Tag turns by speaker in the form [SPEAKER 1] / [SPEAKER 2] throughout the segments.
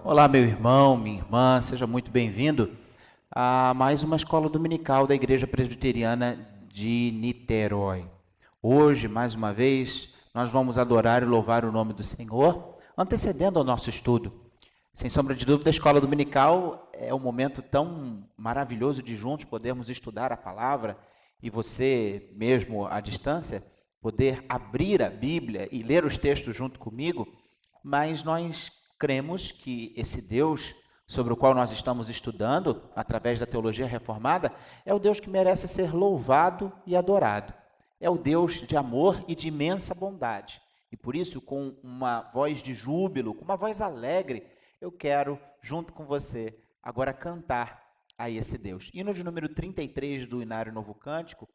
[SPEAKER 1] Olá, meu irmão, minha irmã, seja muito bem-vindo a mais uma escola dominical da Igreja Presbiteriana de Niterói. Hoje, mais uma vez, nós vamos adorar e louvar o nome do Senhor, antecedendo ao nosso estudo. Sem sombra de dúvida, a escola dominical é um momento tão maravilhoso de juntos podermos estudar a palavra e você, mesmo à distância, poder abrir a Bíblia e ler os textos junto comigo, mas nós cremos que esse Deus sobre o qual nós estamos estudando, através da teologia reformada, é o Deus que merece ser louvado e adorado. É o Deus de amor e de imensa bondade. E por isso, com uma voz de júbilo, com uma voz alegre, eu quero, junto com você, agora cantar a esse Deus. Hino de número 33 do Inário Novo Cântico,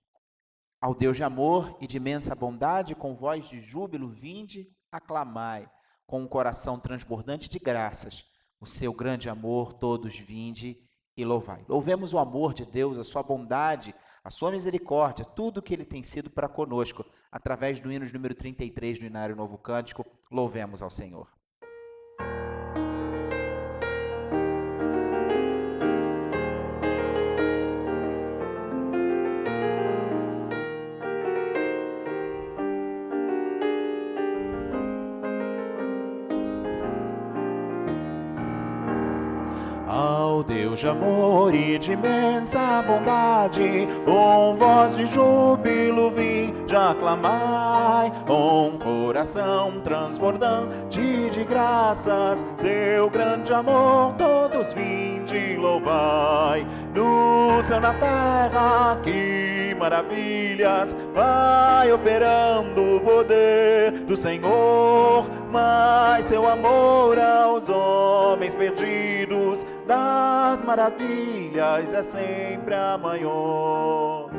[SPEAKER 1] ao Deus de amor e de imensa bondade, com voz de júbilo, vinde, aclamai, com um coração transbordante de graças, o seu grande amor, todos vinde e louvai. Louvemos o amor de Deus, a sua bondade, a sua misericórdia, tudo que ele tem sido para conosco, através do hino de número 33 do Inário Novo Cântico, louvemos ao Senhor. Ao Deus de amor e de imensa bondade, com voz de júbilo vinde aclamai, com coração transbordante de graças, seu grande amor todos vinde louvai. No céu, na terra, que maravilhas vai operando o poder do Senhor, mas seu amor aos homens perdidos das maravilhas é sempre a maior.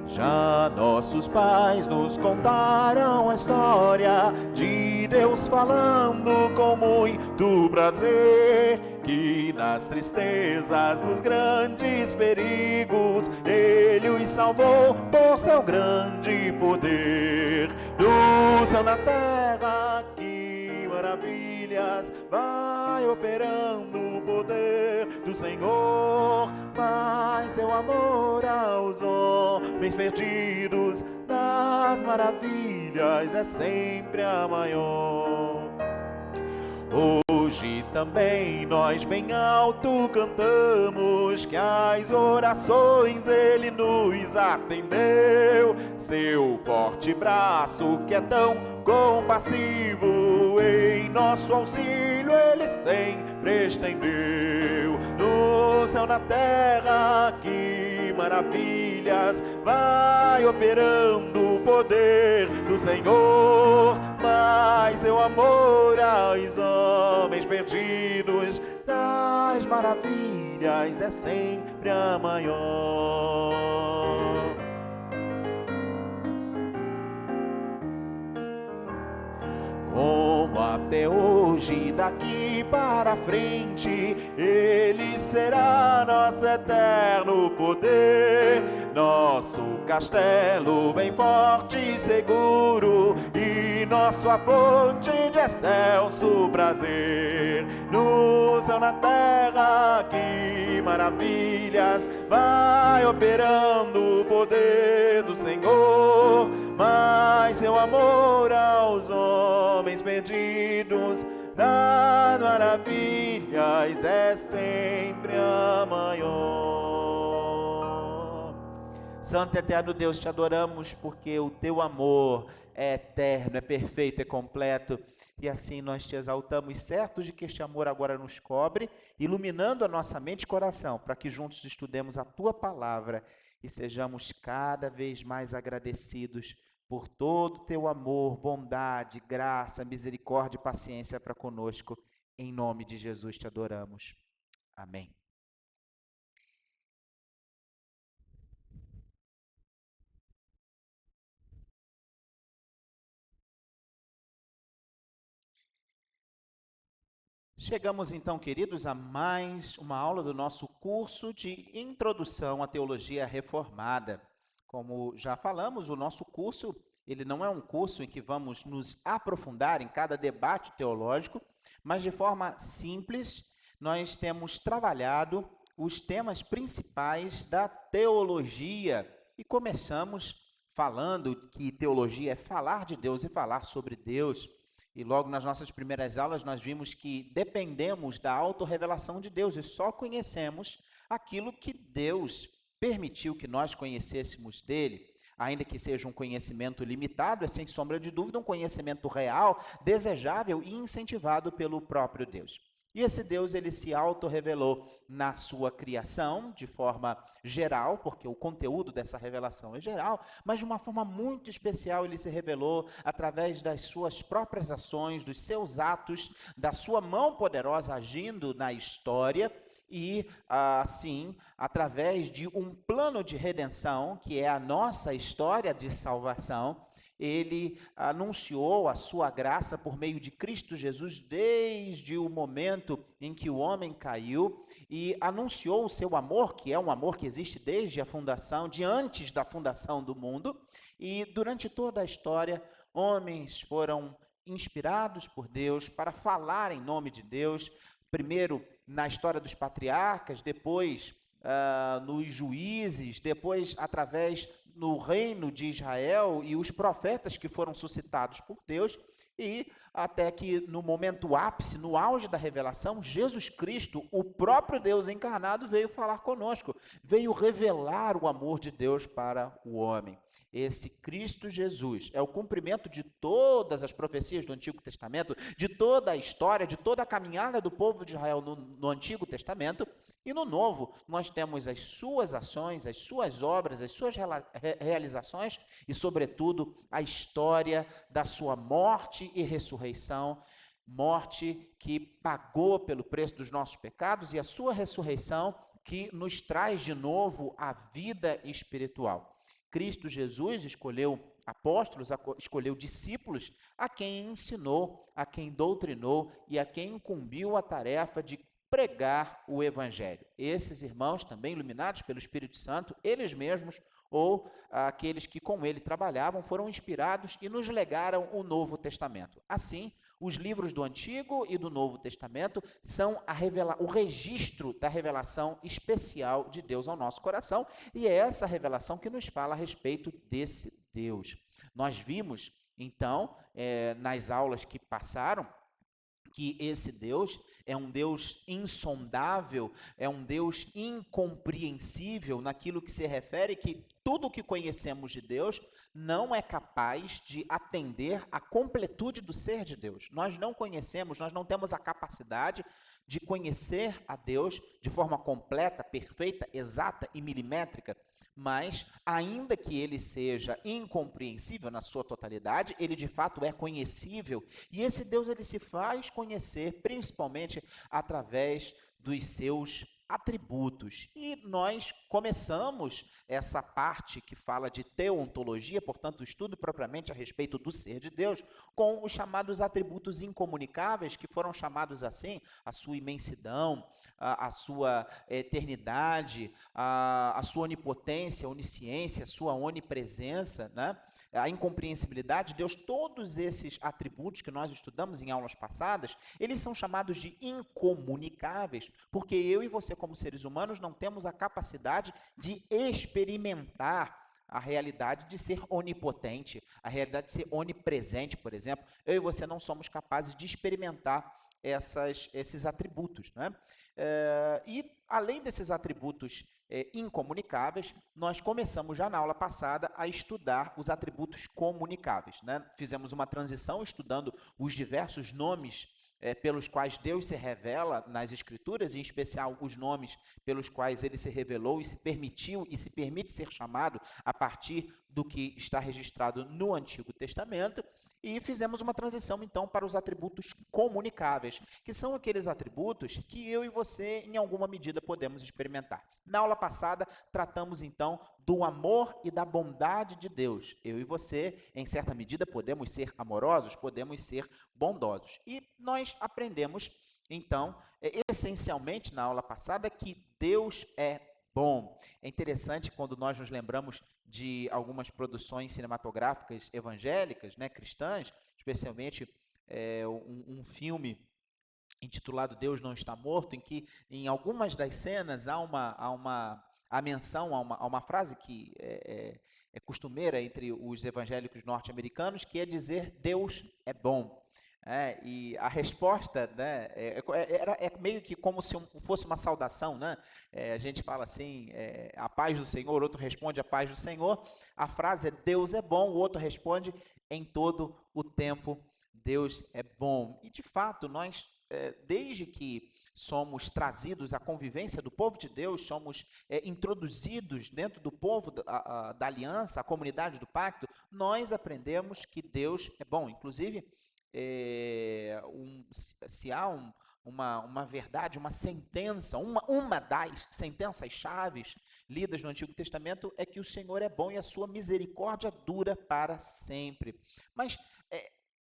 [SPEAKER 1] Já nossos pais nos contaram a história de Deus falando com muito prazer, que nas tristezas dos grandes perigos Ele os salvou por seu grande poder. No céu, na terra, que maravilhas vai operando o poder do Senhor, mas seu amor aos homens perdidos das maravilhas é sempre a maior. Hoje também nós bem alto cantamos que as orações Ele nos atendeu. Seu forte braço que é tão compassivo, em nosso auxílio Ele sempre estendeu. No céu, na terra, que maravilhas vai operando o poder do Senhor, mas seu amor aos homens perdidos das maravilhas é sempre a maior. Como até hoje, daqui para frente, Ele será nosso eterno poder, nosso castelo bem forte e seguro, e nossa fonte de excelso prazer. No céu, na terra, que maravilhas vai operando o poder do Senhor, mas seu amor aos homens perdidos das maravilhas é sempre a maior. Santo e eterno Deus, te adoramos porque o teu amor é eterno, é perfeito, é completo, e assim nós te exaltamos, certos de que este amor agora nos cobre, iluminando a nossa mente e coração, para que juntos estudemos a tua palavra e sejamos cada vez mais agradecidos por todo o teu amor, bondade, graça, misericórdia e paciência para conosco. Em nome de Jesus te adoramos. Amém. Chegamos então, queridos, a mais uma aula do nosso curso de Introdução à Teologia Reformada. Como já falamos, o nosso curso, ele não é um curso em que vamos nos aprofundar em cada debate teológico, mas de forma simples, nós temos trabalhado os temas principais da teologia e começamos falando que teologia é falar de Deus e falar sobre Deus. E logo nas nossas primeiras aulas nós vimos que dependemos da autorrevelação de Deus e só conhecemos aquilo que Deus permitiu que nós conhecêssemos dele. Ainda que seja um conhecimento limitado, é sem sombra de dúvida um conhecimento real, desejável e incentivado pelo próprio Deus. E esse Deus, ele se autorrevelou na sua criação, de forma geral, porque o conteúdo dessa revelação é geral, mas de uma forma muito especial ele se revelou através das suas próprias ações, dos seus atos, da sua mão poderosa agindo na história e, assim, através de um plano de redenção, que é a nossa história de salvação, ele anunciou a sua graça por meio de Cristo Jesus desde o momento em que o homem caiu e anunciou o seu amor, que é um amor que existe desde a fundação, de antes da fundação do mundo, e durante toda a história, homens foram inspirados por Deus para falar em nome de Deus, primeiro na história dos patriarcas, depois nos juízes, depois através no reino de Israel e os profetas que foram suscitados por Deus, e até que no momento ápice, no auge da revelação, Jesus Cristo, o próprio Deus encarnado, veio falar conosco, veio revelar o amor de Deus para o homem. Esse Cristo Jesus é o cumprimento de todas as profecias do Antigo Testamento, de toda a história, de toda a caminhada do povo de Israel no Antigo Testamento, e no Novo nós temos as suas ações, as suas obras, as suas realizações e, sobretudo, a história da sua morte e ressurreição, morte que pagou pelo preço dos nossos pecados e a sua ressurreição que nos traz de novo a vida espiritual. Cristo Jesus escolheu apóstolos, escolheu discípulos a quem ensinou, a quem doutrinou e a quem incumbiu a tarefa de pregar o evangelho. Esses irmãos, também iluminados pelo Espírito Santo, eles mesmos ou aqueles que com ele trabalhavam, foram inspirados e nos legaram o Novo Testamento. Assim, os livros do Antigo e do Novo Testamento são o registro da revelação especial de Deus ao nosso coração, e é essa revelação que nos fala a respeito desse Deus. Nós vimos, então, nas aulas que passaram, que esse Deus é um Deus insondável, é um Deus incompreensível naquilo que se refere que tudo o que conhecemos de Deus não é capaz de atender à completude do ser de Deus. Nós não conhecemos, nós não temos a capacidade de conhecer a Deus de forma completa, perfeita, exata e milimétrica, mas ainda que ele seja incompreensível na sua totalidade, ele de fato é conhecível, e esse Deus ele se faz conhecer principalmente através dos seus atributos. E nós começamos essa parte que fala de teontologia, portanto, o estudo propriamente a respeito do ser de Deus, com os chamados atributos incomunicáveis, que foram chamados assim, a sua imensidão, a sua eternidade, a sua onipotência, onisciência, a sua onipresença, né? A incompreensibilidade de Deus, todos esses atributos que nós estudamos em aulas passadas, eles são chamados de incomunicáveis, porque eu e você, como seres humanos, não temos a capacidade de experimentar a realidade de ser onipotente, a realidade de ser onipresente, por exemplo. Eu e você não somos capazes de experimentar esses atributos, né? E além desses atributos incomunicáveis, nós começamos já na aula passada a estudar os atributos comunicáveis, né? Fizemos uma transição estudando os diversos nomes pelos quais Deus se revela nas Escrituras, em especial os nomes pelos quais ele se revelou e se permitiu e se permite ser chamado a partir do que está registrado no Antigo Testamento, e fizemos uma transição então para os atributos comunicáveis, que são aqueles atributos que eu e você em alguma medida podemos experimentar. Na aula passada tratamos então do amor e da bondade de Deus. Eu e você, em certa medida, podemos ser amorosos, podemos ser bondosos. E nós aprendemos, então, essencialmente na aula passada, que Deus é bom. É interessante quando nós nos lembramos de algumas produções cinematográficas evangélicas, né, cristãs, especialmente um filme intitulado Deus Não Está Morto, em que em algumas das cenas há menção a uma frase que é costumeira entre os evangélicos norte-americanos, que é dizer Deus é bom. E a resposta, né, é meio que como se fosse uma saudação, né? A gente fala assim, a paz do Senhor, outro responde a paz do Senhor. A frase é Deus é bom, o outro responde em todo o tempo Deus é bom. E de fato, nós, desde que somos trazidos à convivência do povo de Deus, somos introduzidos dentro do povo da aliança, a comunidade do pacto, nós aprendemos que Deus é bom. Inclusive, se há uma verdade, uma sentença, uma das sentenças chaves lidas no Antigo Testamento é que o Senhor é bom e a sua misericórdia dura para sempre. Mas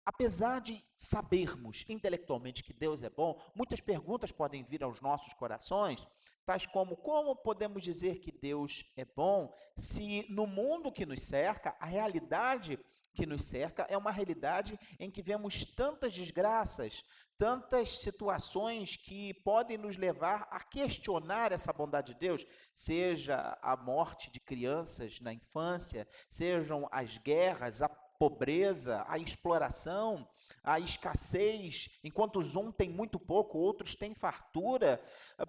[SPEAKER 1] apesar de sabermos intelectualmente que Deus é bom, muitas perguntas podem vir aos nossos corações, tais como podemos dizer que Deus é bom se no mundo que nos cerca, a realidade que nos cerca é uma realidade em que vemos tantas desgraças, tantas situações que podem nos levar a questionar essa bondade de Deus, seja a morte de crianças na infância, sejam as guerras, a pobreza, a exploração, a escassez, enquanto um tem muito pouco, outros têm fartura.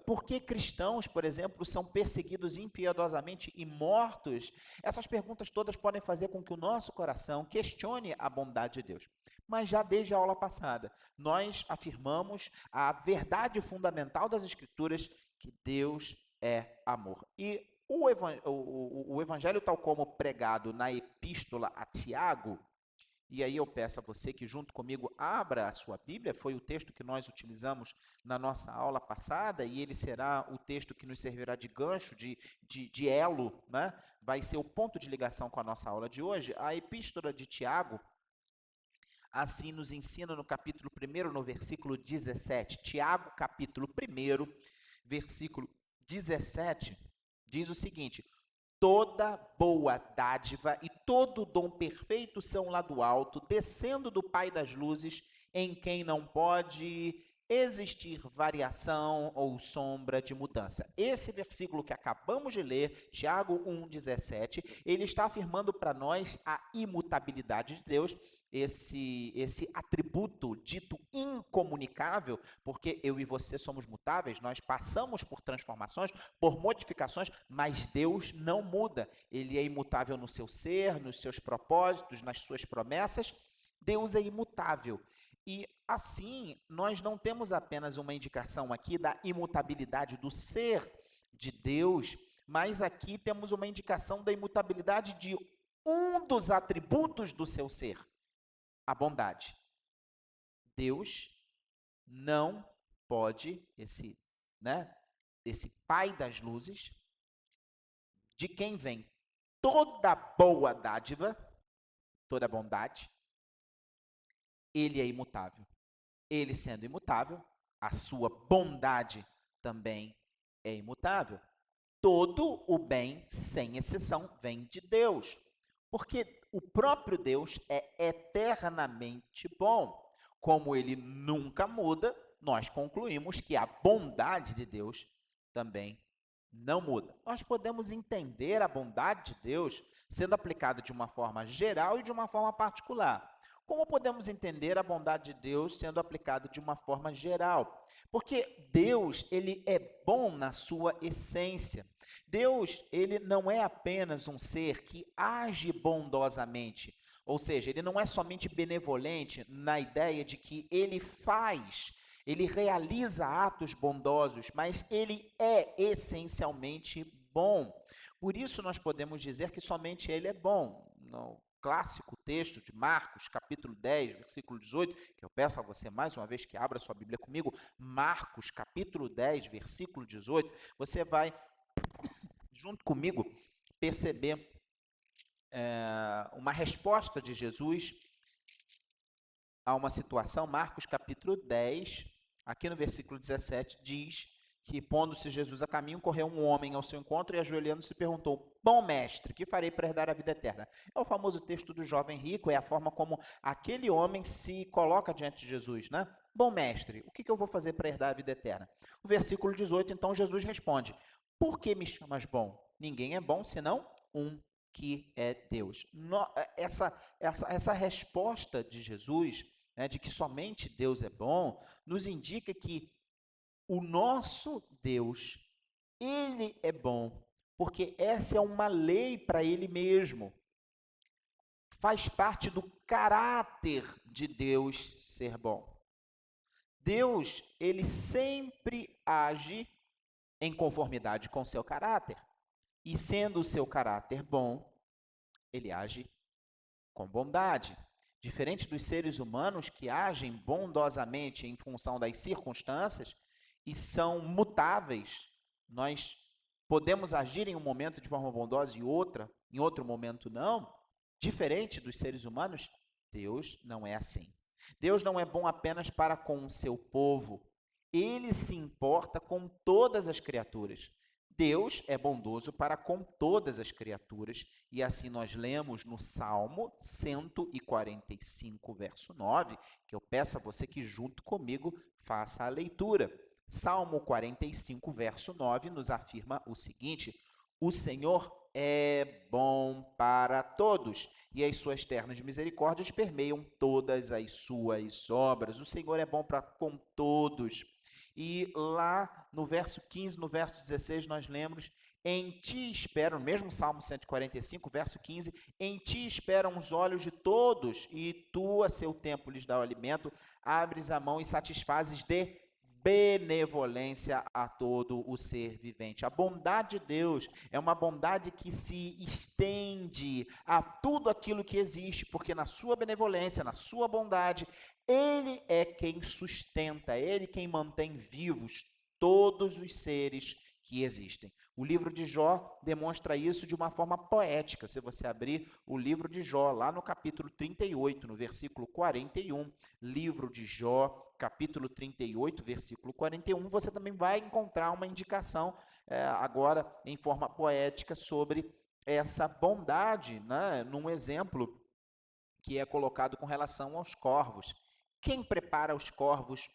[SPEAKER 1] Por que cristãos, por exemplo, são perseguidos impiedosamente e mortos? Essas perguntas todas podem fazer com que o nosso coração questione a bondade de Deus. Mas já desde a aula passada, nós afirmamos a verdade fundamental das Escrituras, que Deus é amor. E o evangelho, tal como pregado na epístola a Tiago, e aí eu peço a você que junto comigo abra a sua Bíblia, foi o texto que nós utilizamos na nossa aula passada, e ele será o texto que nos servirá de gancho, de elo, né? Vai ser o ponto de ligação com a nossa aula de hoje. A epístola de Tiago, assim nos ensina no capítulo 1, no versículo 17. Tiago, capítulo 1, versículo 17, diz o seguinte: toda boa dádiva e todo dom perfeito são lá do alto, descendo do Pai das luzes, em quem não pode existir variação ou sombra de mudança. Esse versículo que acabamos de ler, Tiago 1,17, ele está afirmando para nós a imutabilidade de Deus, esse atributo dito incomunicável, porque eu e você somos mutáveis, nós passamos por transformações, por modificações, mas Deus não muda. Ele é imutável no seu ser, nos seus propósitos, nas suas promessas. Deus é imutável. E assim, nós não temos apenas uma indicação aqui da imutabilidade do ser de Deus, mas aqui temos uma indicação da imutabilidade de um dos atributos do seu ser, a bondade. Deus não pode, esse Pai das luzes, de quem vem toda boa dádiva, toda bondade, ele é imutável. Ele sendo imutável, a sua bondade também é imutável. Todo o bem, sem exceção, vem de Deus, porque o próprio Deus é eternamente bom. Como ele nunca muda, nós concluímos que a bondade de Deus também não muda. Nós podemos entender a bondade de Deus sendo aplicada de uma forma geral e de uma forma particular. Como podemos entender a bondade de Deus sendo aplicada de uma forma geral? Porque Deus, ele é bom na sua essência. Deus, ele não é apenas um ser que age bondosamente, ou seja, ele não é somente benevolente na ideia de que ele realiza atos bondosos, mas ele é essencialmente bom. Por isso nós podemos dizer que somente ele é bom. No clássico texto de Marcos, capítulo 10, versículo 18, que eu peço a você mais uma vez que abra sua Bíblia comigo, Marcos, capítulo 10, versículo 18, você vai, junto comigo, perceber uma resposta de Jesus a uma situação. Marcos capítulo 10, aqui no versículo 17, diz que, pondo-se Jesus a caminho, correu um homem ao seu encontro e, ajoelhando-se, perguntou: Bom mestre, que farei para herdar a vida eterna? É o famoso texto do jovem rico, é a forma como aquele homem se coloca diante de Jesus, né? Bom mestre, o que eu vou fazer para herdar a vida eterna? O versículo 18, então, Jesus responde: Por que me chamas bom? Ninguém é bom senão um, que é Deus. Essa resposta de Jesus, né, de que somente Deus é bom, nos indica que o nosso Deus, ele é bom, porque essa é uma lei para ele mesmo. Faz parte do caráter de Deus ser bom. Deus, ele sempre age em conformidade com seu caráter. E sendo o seu caráter bom, ele age com bondade. Diferente dos seres humanos que agem bondosamente em função das circunstâncias e são mutáveis, nós podemos agir em um momento de forma bondosa e em outro momento não. Diferente dos seres humanos, Deus não é assim. Deus não é bom apenas para com o seu povo. Ele se importa com todas as criaturas. Deus é bondoso para com todas as criaturas, e assim nós lemos no Salmo 145, verso 9, que eu peço a você que junto comigo faça a leitura. Salmo 45, verso 9, nos afirma o seguinte: O Senhor é bom para todos, e as suas ternas misericórdias permeiam todas as suas obras. O Senhor é bom para com todos. E lá no verso 15, no verso 16, nós lemos: Em ti esperam, mesmo Salmo 145, verso 15, em ti esperam os olhos de todos, e tu, a seu tempo, lhes dá o alimento, abres a mão e satisfazes de benevolência a todo o ser vivente. A bondade de Deus é uma bondade que se estende a tudo aquilo que existe, porque na sua benevolência, na sua bondade, ele é quem sustenta, ele quem mantém vivos todos os seres que existem. O livro de Jó demonstra isso de uma forma poética. Se você abrir o livro de Jó, lá no capítulo 38, no versículo 41, livro de Jó, capítulo 38, versículo 41, você também vai encontrar uma indicação, agora em forma poética, sobre essa bondade, né, num exemplo que é colocado com relação aos corvos. Quem prepara os corvos,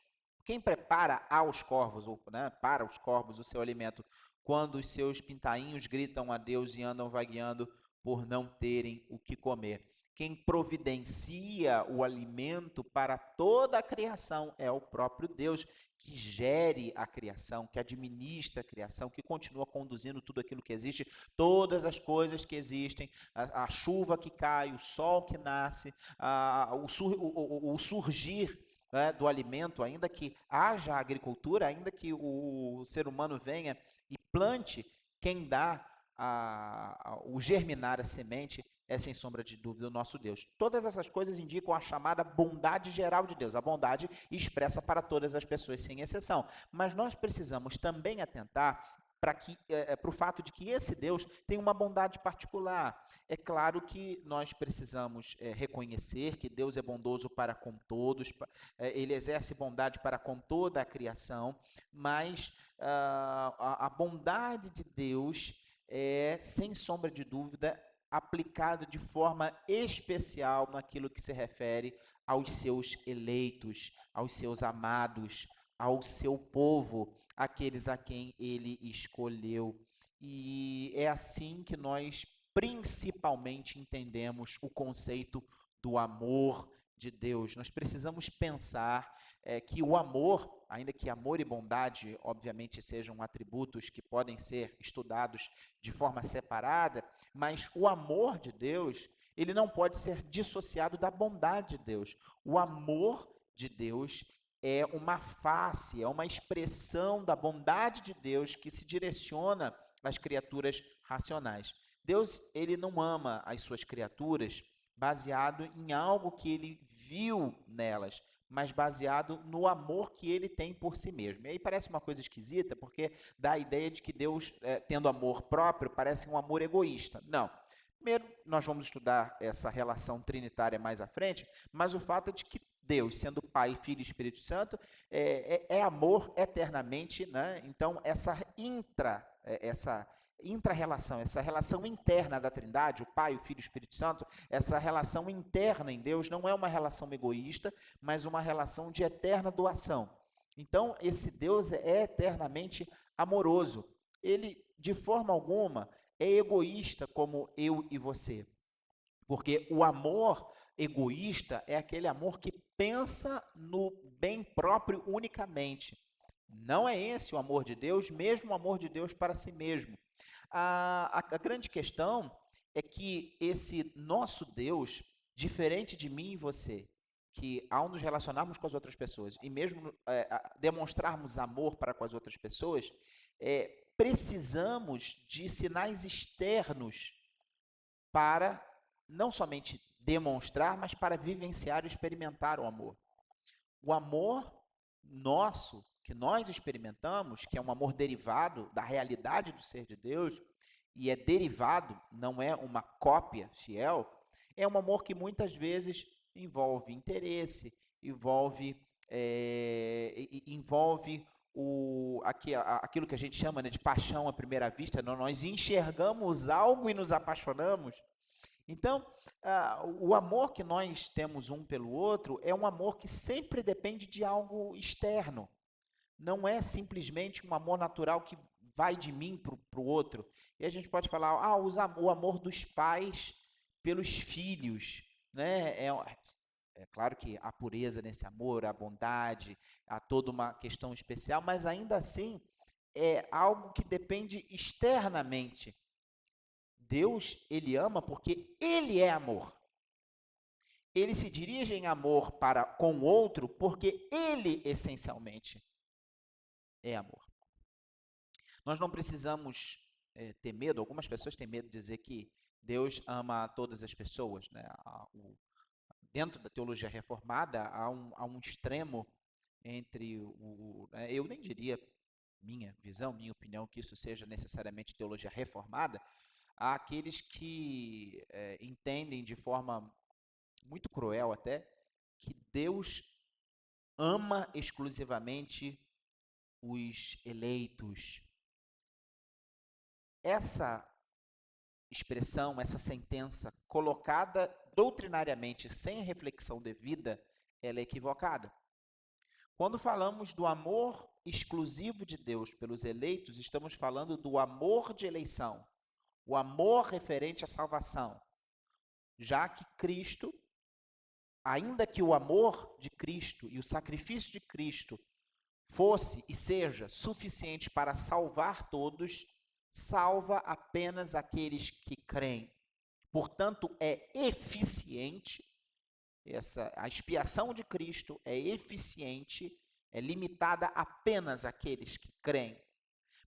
[SPEAKER 1] quem prepara aos corvos, ou, né, para os corvos, o seu alimento, quando os seus pintainhos gritam a Deus e andam vagueando por não terem o que comer? Quem providencia o alimento para toda a criação é o próprio Deus, que gere a criação, que administra a criação, que continua conduzindo tudo aquilo que existe, todas as coisas que existem, a chuva que cai, o sol que nasce, o surgir, né, do alimento, ainda que haja agricultura, ainda que o ser humano venha e plante, quem dá o germinar a semente é, sem sombra de dúvida, o nosso Deus. Todas essas coisas indicam a chamada bondade geral de Deus, a bondade expressa para todas as pessoas, sem exceção. Mas nós precisamos também atentar para o fato de que esse Deus tem uma bondade particular. É claro que nós precisamos reconhecer que Deus é bondoso para com todos, ele exerce bondade para com toda a criação, mas a bondade de Deus é, sem sombra de dúvida, aplicado de forma especial naquilo que se refere aos seus eleitos, aos seus amados, ao seu povo, aqueles a quem ele escolheu. E é assim que nós principalmente entendemos o conceito do amor de Deus. Nós precisamos pensar que o amor, ainda que amor e bondade, obviamente, sejam atributos que podem ser estudados de forma separada, mas o amor de Deus, ele não pode ser dissociado da bondade de Deus. O amor de Deus é uma face, é uma expressão da bondade de Deus que se direciona às criaturas racionais. Deus, ele não ama as suas criaturas baseado em algo que ele viu nelas, mas baseado no amor que ele tem por si mesmo. E aí parece uma coisa esquisita, porque dá a ideia de que Deus, tendo amor próprio, parece um amor egoísta. Não. Primeiro, nós vamos estudar essa relação trinitária mais à frente, mas o fato é de que Deus, sendo Pai, Filho e Espírito Santo, é amor eternamente, né? Então, essa intra-relação, essa relação interna da Trindade, o Pai, o Filho e o Espírito Santo, essa relação interna em Deus não é uma relação egoísta, mas uma relação de eterna doação. Então, esse Deus é eternamente amoroso. Ele, de forma alguma, é egoísta como eu e você. Porque o amor egoísta é aquele amor que pensa no bem próprio unicamente. Não é esse o amor de Deus, mesmo o amor de Deus para si mesmo. A grande questão é que esse nosso Deus, diferente de mim e você, que ao nos relacionarmos com as outras pessoas e mesmo demonstrarmos amor para com as outras pessoas, precisamos de sinais externos para não somente demonstrar, mas para vivenciar e experimentar o amor. O amor nosso, que nós experimentamos, que é um amor derivado da realidade do ser de Deus, e é derivado, não é uma cópia fiel, é um amor que muitas vezes envolve interesse, envolve aquilo que a gente chama, né, de paixão à primeira vista. Nós enxergamos algo e nos apaixonamos. Então, o amor que nós temos um pelo outro é um amor que sempre depende de algo externo. Não é simplesmente um amor natural que vai de mim para o outro. E a gente pode falar, o amor dos pais pelos filhos, né? É claro que há pureza nesse amor, há bondade, há toda uma questão especial, mas ainda assim é algo que depende externamente. Deus, ele ama porque ele é amor. Ele se dirige em amor para com o outro porque ele essencialmente é amor. Nós não precisamos ter medo. Algumas pessoas têm medo de dizer que Deus ama todas as pessoas, né? Dentro da teologia reformada há um extremo entre eu nem diria minha visão, minha opinião, que isso seja necessariamente teologia reformada. Há aqueles que entendem de forma muito cruel até que Deus ama exclusivamente os eleitos. Essa expressão, essa sentença colocada doutrinariamente sem reflexão devida, ela é equivocada. Quando falamos do amor exclusivo de Deus pelos eleitos, estamos falando do amor de eleição, o amor referente à salvação, já que Cristo, ainda que o amor de Cristo e o sacrifício de Cristo fosse e seja suficiente para salvar todos, salva apenas aqueles que creem. Portanto, é eficiente, a expiação de Cristo é eficiente, é limitada apenas àqueles que creem.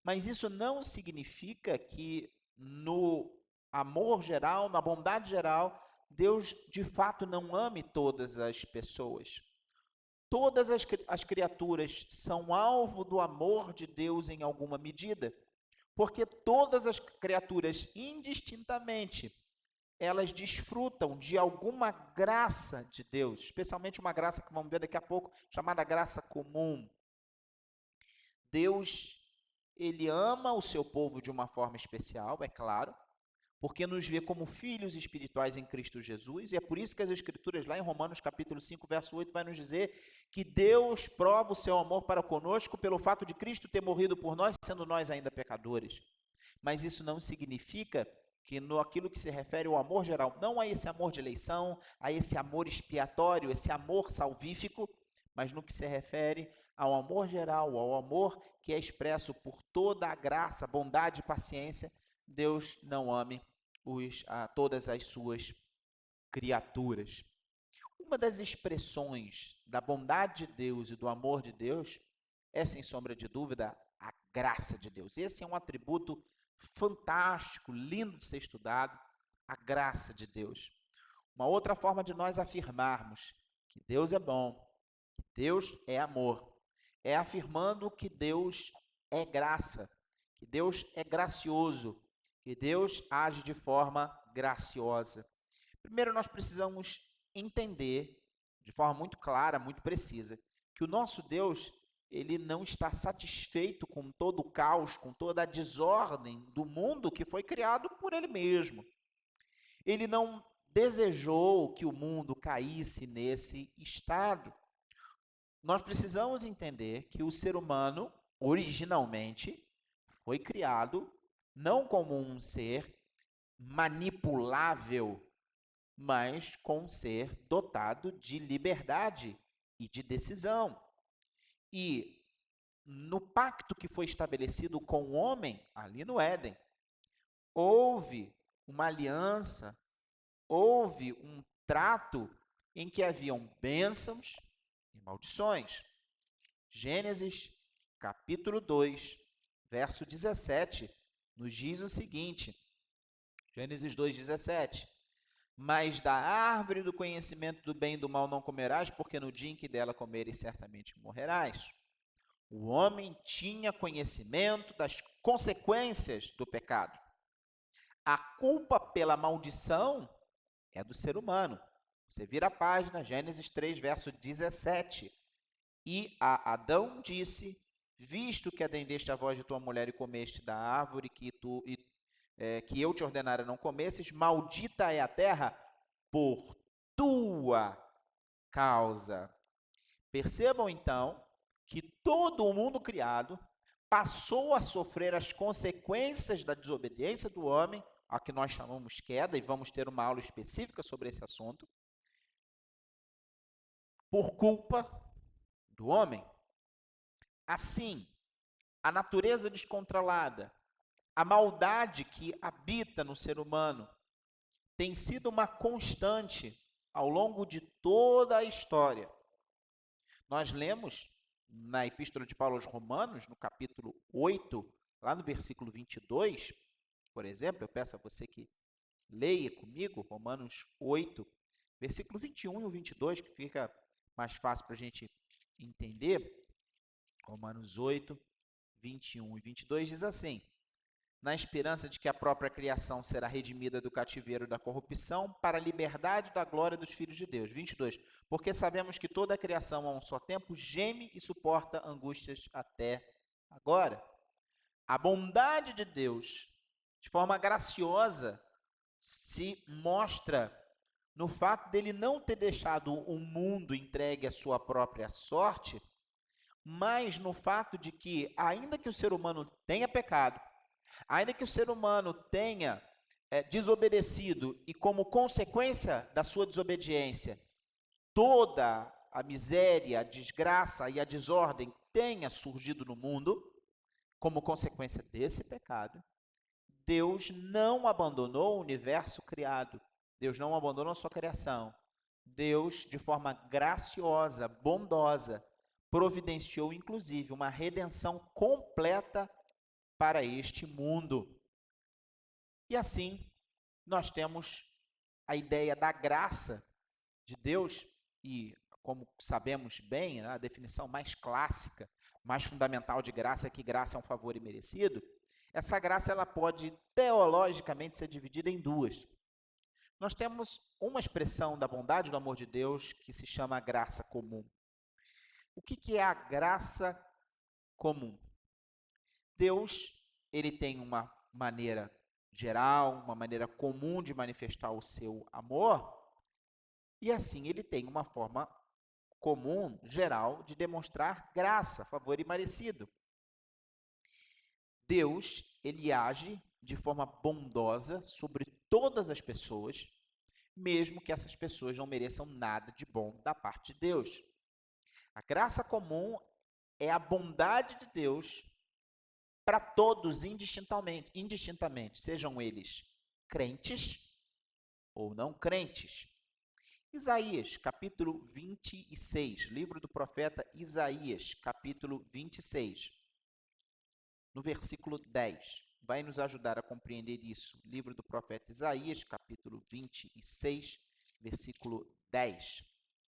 [SPEAKER 1] Mas isso não significa que no amor geral, na bondade geral, Deus de fato não ame todas as pessoas. Todas as criaturas são alvo do amor de Deus em alguma medida, porque todas as criaturas, indistintamente, elas desfrutam de alguma graça de Deus, especialmente uma graça que vamos ver daqui a pouco, chamada graça comum. Deus, ele ama o seu povo de uma forma especial, é claro, porque nos vê como filhos espirituais em Cristo Jesus, e é por isso que as Escrituras, lá em Romanos capítulo 5, verso 8, vai nos dizer que Deus prova o seu amor para conosco pelo fato de Cristo ter morrido por nós, sendo nós ainda pecadores. Mas isso não significa que aquilo que se refere ao amor geral, não a esse amor de eleição, a esse amor expiatório, esse amor salvífico, mas no que se refere ao amor geral, ao amor que é expresso por toda a graça, bondade e paciência, Deus não ame todas as suas criaturas. Uma das expressões da bondade de Deus e do amor de Deus é, sem sombra de dúvida, a graça de Deus. Esse é um atributo fantástico, lindo de ser estudado, a graça de Deus. Uma outra forma de nós afirmarmos que Deus é bom, que Deus é amor, é afirmando que Deus é graça, que Deus é gracioso, que Deus age de forma graciosa. Primeiro, nós precisamos entender de forma muito clara, muito precisa, que o nosso Deus, ele não está satisfeito com todo o caos, com toda a desordem do mundo que foi criado por ele mesmo. Ele não desejou que o mundo caísse nesse estado. Nós precisamos entender que o ser humano, originalmente, foi criado não como um ser manipulável, mas com um ser dotado de liberdade e de decisão. E no pacto que foi estabelecido com o homem, ali no Éden, houve uma aliança, houve um trato em que haviam bênçãos e maldições. Gênesis, capítulo 2, verso 17, nos diz o seguinte, Gênesis 2:17, mas da árvore do conhecimento do bem e do mal não comerás, porque no dia em que dela comeres, certamente morrerás. O homem tinha conhecimento das consequências do pecado. A culpa pela maldição é do ser humano. Você vira a página, Gênesis 3, verso 17. E a Adão disse, visto que atendeste a voz de tua mulher e comeste da árvore que eu te ordenara não comesses, maldita é a terra por tua causa. Percebam, então, que todo o mundo criado passou a sofrer as consequências da desobediência do homem, a que nós chamamos queda, e vamos ter uma aula específica sobre esse assunto, por culpa do homem. Assim, a natureza descontrolada, a maldade que habita no ser humano, tem sido uma constante ao longo de toda a história. Nós lemos na Epístola de Paulo aos Romanos, no capítulo 8, lá no versículo 22, por exemplo, eu peço a você que leia comigo, Romanos 8, versículo 21 e o 22, que fica mais fácil para a gente entender. Romanos 8, 21 e 22 diz assim, na esperança de que a própria criação será redimida do cativeiro da corrupção para a liberdade da glória dos filhos de Deus. 22. Porque sabemos que toda a criação a um só tempo geme e suporta angústias até agora. A bondade de Deus, de forma graciosa, se mostra no fato dele não ter deixado o mundo entregue à sua própria sorte, mas no fato de que, ainda que o ser humano tenha pecado, ainda que o ser humano tenha desobedecido e, como consequência da sua desobediência, toda a miséria, a desgraça e a desordem tenha surgido no mundo, como consequência desse pecado, Deus não abandonou o universo criado. Deus não abandonou a sua criação. Deus, de forma graciosa, bondosa, providenciou, inclusive, uma redenção completa para este mundo. E assim, nós temos a ideia da graça de Deus, e como sabemos bem, a definição mais clássica, mais fundamental de graça é que graça é um favor imerecido. Essa graça ela pode, teologicamente, ser dividida em duas. Nós temos uma expressão da bondade do amor de Deus que se chama graça comum. O que é a graça comum? Deus, ele tem uma maneira geral, uma maneira comum de manifestar o seu amor, e assim ele tem uma forma comum, geral, de demonstrar graça, favor imerecido. Deus, ele age de forma bondosa sobre todas as pessoas, mesmo que essas pessoas não mereçam nada de bom da parte de Deus. A graça comum é a bondade de Deus para todos indistintamente, sejam eles crentes ou não crentes. Isaías, capítulo 26, livro do profeta Isaías, capítulo 26, no versículo 10, vai nos ajudar a compreender isso. Livro do profeta Isaías, capítulo 26, versículo 10.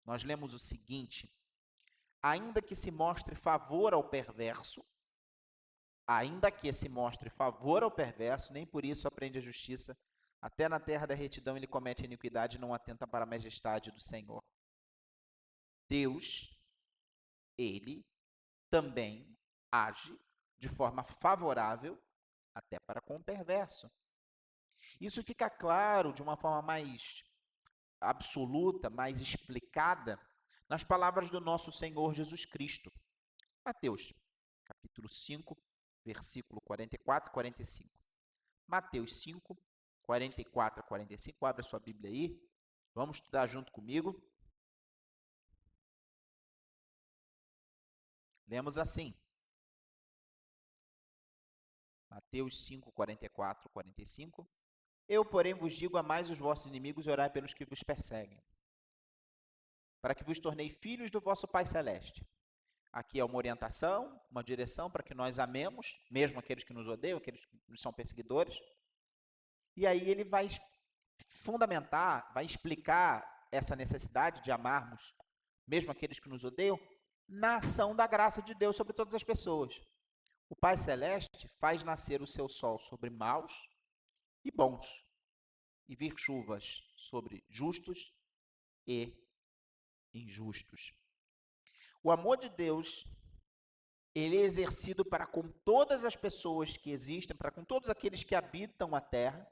[SPEAKER 1] Nós lemos o seguinte: ainda que se mostre favor ao perverso, nem por isso aprende a justiça, até na terra da retidão ele comete iniquidade e não atenta para a majestade do Senhor. Deus, ele também age de forma favorável até para com o perverso. Isso fica claro de uma forma mais absoluta, mais explicada, nas palavras do nosso Senhor Jesus Cristo. Mateus, capítulo 5, versículo 44 e 45. Mateus 5, 44 a 45. Abre a sua Bíblia aí. Vamos estudar junto comigo. Lemos assim. Mateus 5, 44 e 45. Eu, porém, vos digo: amai os vossos inimigos e orai pelos que vos perseguem, para que vos tornei filhos do vosso Pai Celeste. Aqui é uma orientação, uma direção para que nós amemos, mesmo aqueles que nos odeiam, aqueles que nos são perseguidores. E aí ele vai fundamentar, vai explicar essa necessidade de amarmos, mesmo aqueles que nos odeiam, na ação da graça de Deus sobre todas as pessoas. O Pai Celeste faz nascer o seu sol sobre maus e bons, e vir chuvas sobre justos e injustos. O amor de Deus, ele é exercido para com todas as pessoas que existem, para com todos aqueles que habitam a terra,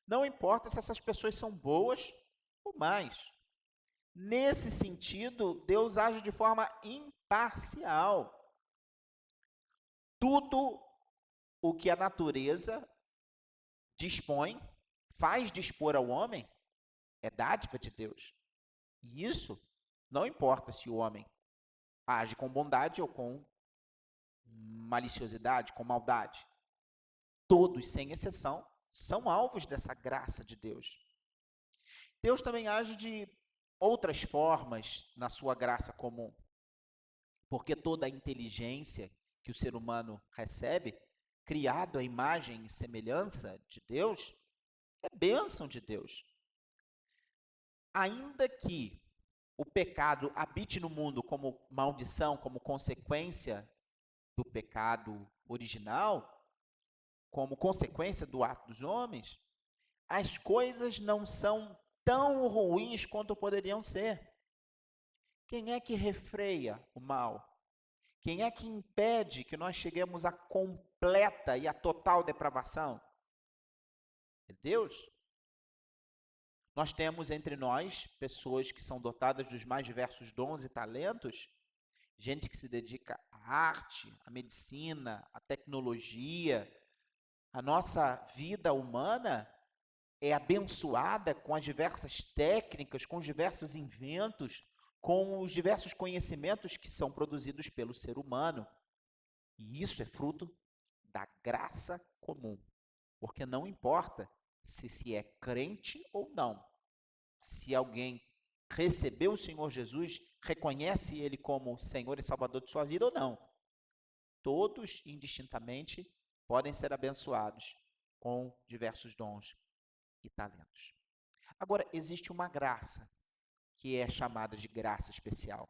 [SPEAKER 1] não importa se essas pessoas são boas ou más. Nesse sentido, Deus age de forma imparcial. Tudo o que a natureza dispõe, faz dispor ao homem, é dádiva de Deus. E isso não importa se o homem age com bondade ou com maliciosidade, com maldade. Todos, sem exceção, são alvos dessa graça de Deus. Deus também age de outras formas na sua graça comum, porque toda a inteligência que o ser humano recebe, criado à imagem e semelhança de Deus, é bênção de Deus. Ainda que o pecado habite no mundo como maldição, como consequência do pecado original, como consequência do ato dos homens, as coisas não são tão ruins quanto poderiam ser. Quem é que refreia o mal? Quem é que impede que nós cheguemos à completa e à total depravação? É Deus. Nós temos entre nós pessoas que são dotadas dos mais diversos dons e talentos, gente que se dedica à arte, à medicina, à tecnologia. A nossa vida humana é abençoada com as diversas técnicas, com os diversos inventos, com os diversos conhecimentos que são produzidos pelo ser humano. E isso é fruto da graça comum. Porque não importa se é crente ou não. Se alguém recebeu o Senhor Jesus, reconhece Ele como Senhor e Salvador de sua vida ou não. Todos, indistintamente, podem ser abençoados com diversos dons e talentos. Agora, existe uma graça que é chamada de graça especial.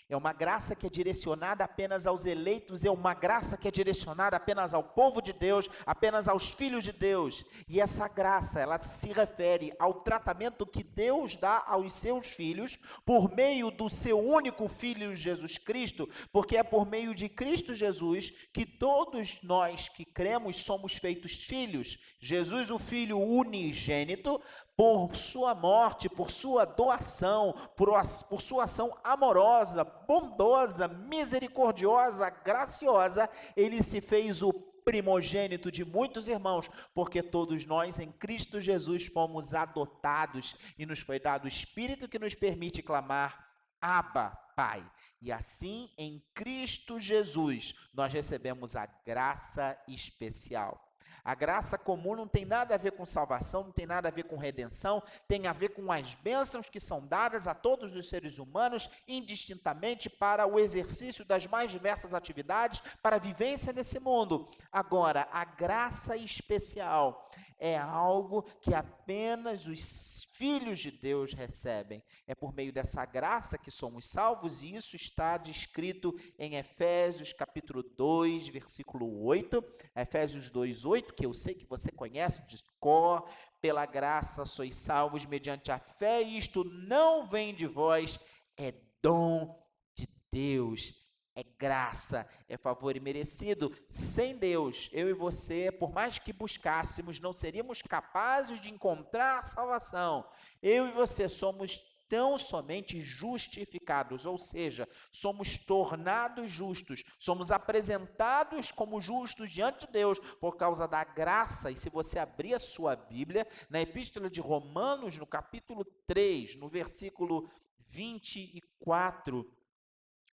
[SPEAKER 1] É uma graça que é direcionada apenas aos eleitos, é uma graça que é direcionada apenas ao povo de Deus, apenas aos filhos de Deus. E essa graça, ela se refere ao tratamento que Deus dá aos seus filhos por meio do seu único Filho Jesus Cristo, porque é por meio de Cristo Jesus que todos nós que cremos somos feitos filhos. Jesus, o Filho unigênito, por sua morte, por sua doação, por sua ação amorosa, bondosa, misericordiosa, graciosa, ele se fez o primogênito de muitos irmãos, porque todos nós em Cristo Jesus fomos adotados e nos foi dado o Espírito que nos permite clamar: Abba, Pai. E assim, em Cristo Jesus, nós recebemos a graça especial. A graça comum não tem nada a ver com salvação, não tem nada a ver com redenção, tem a ver com as bênçãos que são dadas a todos os seres humanos, indistintamente para o exercício das mais diversas atividades, para a vivência nesse mundo. Agora, a graça especial é algo que apenas os filhos de Deus recebem. É por meio dessa graça que somos salvos, e isso está descrito em Efésios capítulo 2, versículo 8, Efésios 2, 8, que eu sei que você conhece de cor: pela graça sois salvos mediante a fé, e isto não vem de vós, é dom de Deus, é graça, é favor imerecido. Sem Deus, eu e você, por mais que buscássemos, não seríamos capazes de encontrar salvação. Eu e você somos tão somente justificados, ou seja, somos tornados justos, somos apresentados como justos diante de Deus por causa da graça. E se você abrir a sua Bíblia, na Epístola de Romanos, no capítulo 3, no versículo 24,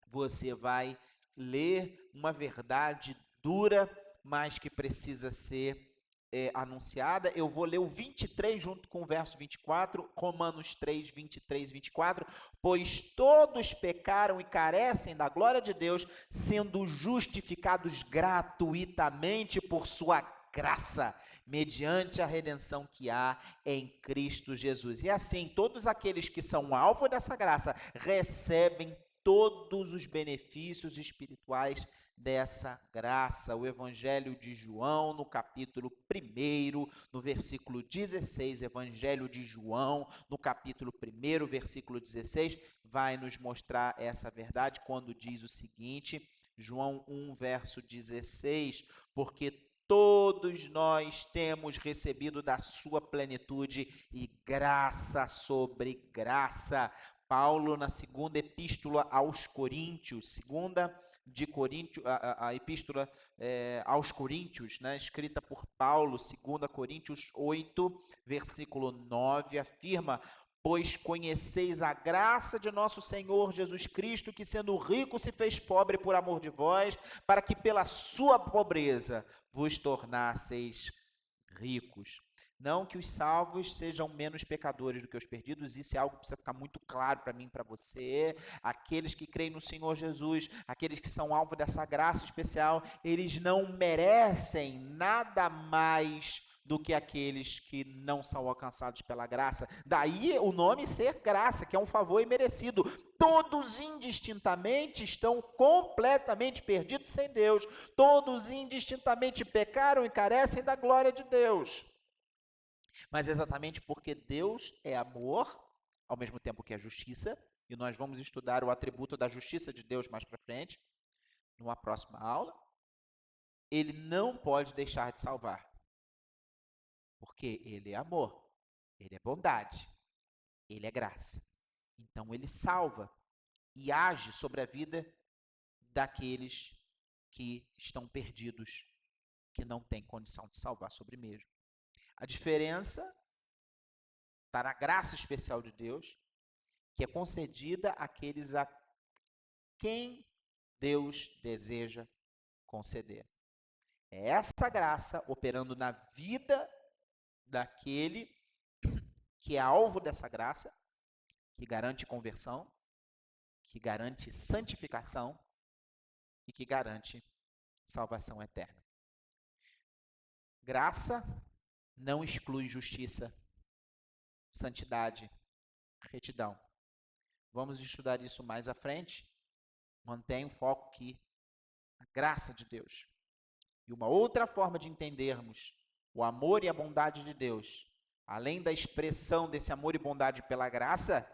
[SPEAKER 1] você vai ler uma verdade dura, mas que precisa ser anunciada. Eu vou ler o 23 junto com o verso 24, Romanos 3, 23 e 24. Pois todos pecaram e carecem da glória de Deus, sendo justificados gratuitamente por sua graça, mediante a redenção que há em Cristo Jesus. E assim, todos aqueles que são alvo dessa graça recebem todos os benefícios espirituais dessa graça. O Evangelho de João, no capítulo 1, no versículo 16, Evangelho de João, no capítulo 1, versículo 16, vai nos mostrar essa verdade quando diz o seguinte, João 1, verso 16, porque todos nós temos recebido da sua plenitude e graça sobre graça. Paulo, na segunda epístola aos Coríntios, a epístola aos Coríntios, né, escrita por Paulo, 2 Coríntios 8, versículo 9, afirma: pois conheceis a graça de nosso Senhor Jesus Cristo, que sendo rico se fez pobre por amor de vós, para que pela sua pobreza vos tornasseis ricos. Não que os salvos sejam menos pecadores do que os perdidos, isso é algo que precisa ficar muito claro para mim e para você. Aqueles que creem no Senhor Jesus, aqueles que são alvo dessa graça especial, eles não merecem nada mais do que aqueles que não são alcançados pela graça. Daí o nome ser graça, que é um favor imerecido. Todos indistintamente estão completamente perdidos sem Deus. Todos indistintamente pecaram e carecem da glória de Deus. Mas exatamente porque Deus é amor, ao mesmo tempo que é justiça, e nós vamos estudar o atributo da justiça de Deus mais para frente, numa próxima aula, ele não pode deixar de salvar. Porque ele é amor, ele é bondade, ele é graça. Então ele salva e age sobre a vida daqueles que estão perdidos, que não têm condição de salvar sobre mesmo. A diferença está na graça especial de Deus, que é concedida àqueles a quem Deus deseja conceder. É essa graça operando na vida daquele que é alvo dessa graça, que garante conversão, que garante santificação e que garante salvação eterna. Graça não exclui justiça, santidade, retidão. Vamos estudar isso mais à frente. Mantenha o foco aqui, a graça de Deus. E uma outra forma de entendermos o amor e a bondade de Deus, além da expressão desse amor e bondade pela graça,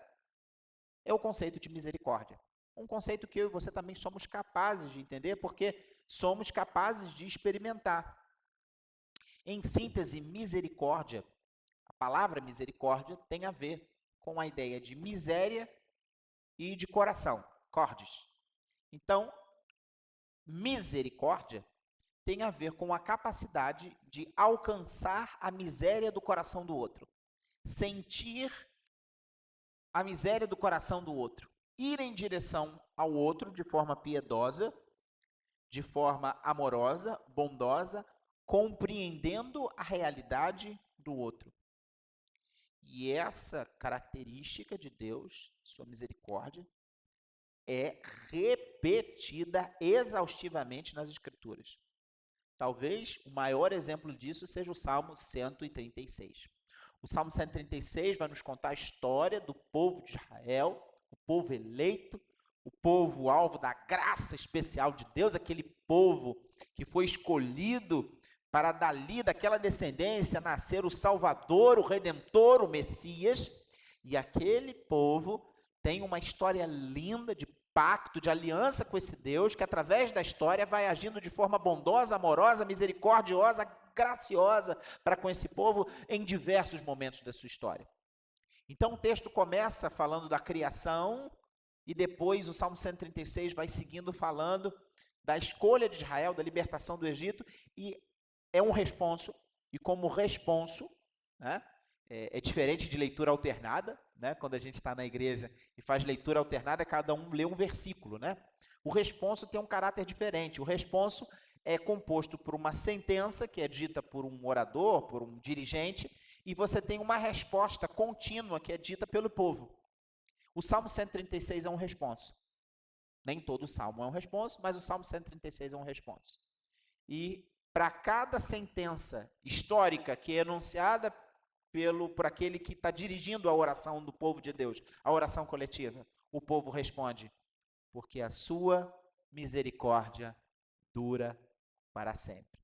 [SPEAKER 1] é o conceito de misericórdia. Um conceito que eu e você também somos capazes de entender, porque somos capazes de experimentar. Em síntese, misericórdia, a palavra misericórdia tem a ver com a ideia de miséria e de coração, cordes. Então, misericórdia tem a ver com a capacidade de alcançar a miséria do coração do outro, sentir a miséria do coração do outro, ir em direção ao outro de forma piedosa, de forma amorosa, bondosa, compreendendo a realidade do outro. E essa característica de Deus, sua misericórdia, é repetida exaustivamente nas Escrituras. Talvez o maior exemplo disso seja o Salmo 136. O Salmo 136 vai nos contar a história do povo de Israel, o povo eleito, o povo alvo da graça especial de Deus, aquele povo que foi escolhido para dali, daquela descendência, nascer o Salvador, o Redentor, o Messias. E aquele povo tem uma história linda de pacto, de aliança com esse Deus, que através da história vai agindo de forma bondosa, amorosa, misericordiosa, graciosa para com esse povo em diversos momentos da sua história. Então o texto começa falando da criação e depois o Salmo 136 vai seguindo falando da escolha de Israel, da libertação do Egito, e é um responso, e como responso, né, é diferente de leitura alternada, né, quando a gente está na igreja e faz leitura alternada, cada um lê um versículo, né? O responso tem um caráter diferente. O responso é composto por uma sentença que é dita por um orador, por um dirigente, e você tem uma resposta contínua que é dita pelo povo. O Salmo 136 é um responso. Nem todo o Salmo é um responso, mas o Salmo 136 é um responso. E para cada sentença histórica que é enunciada por aquele que está dirigindo a oração do povo de Deus, a oração coletiva, o povo responde, porque a sua misericórdia dura para sempre.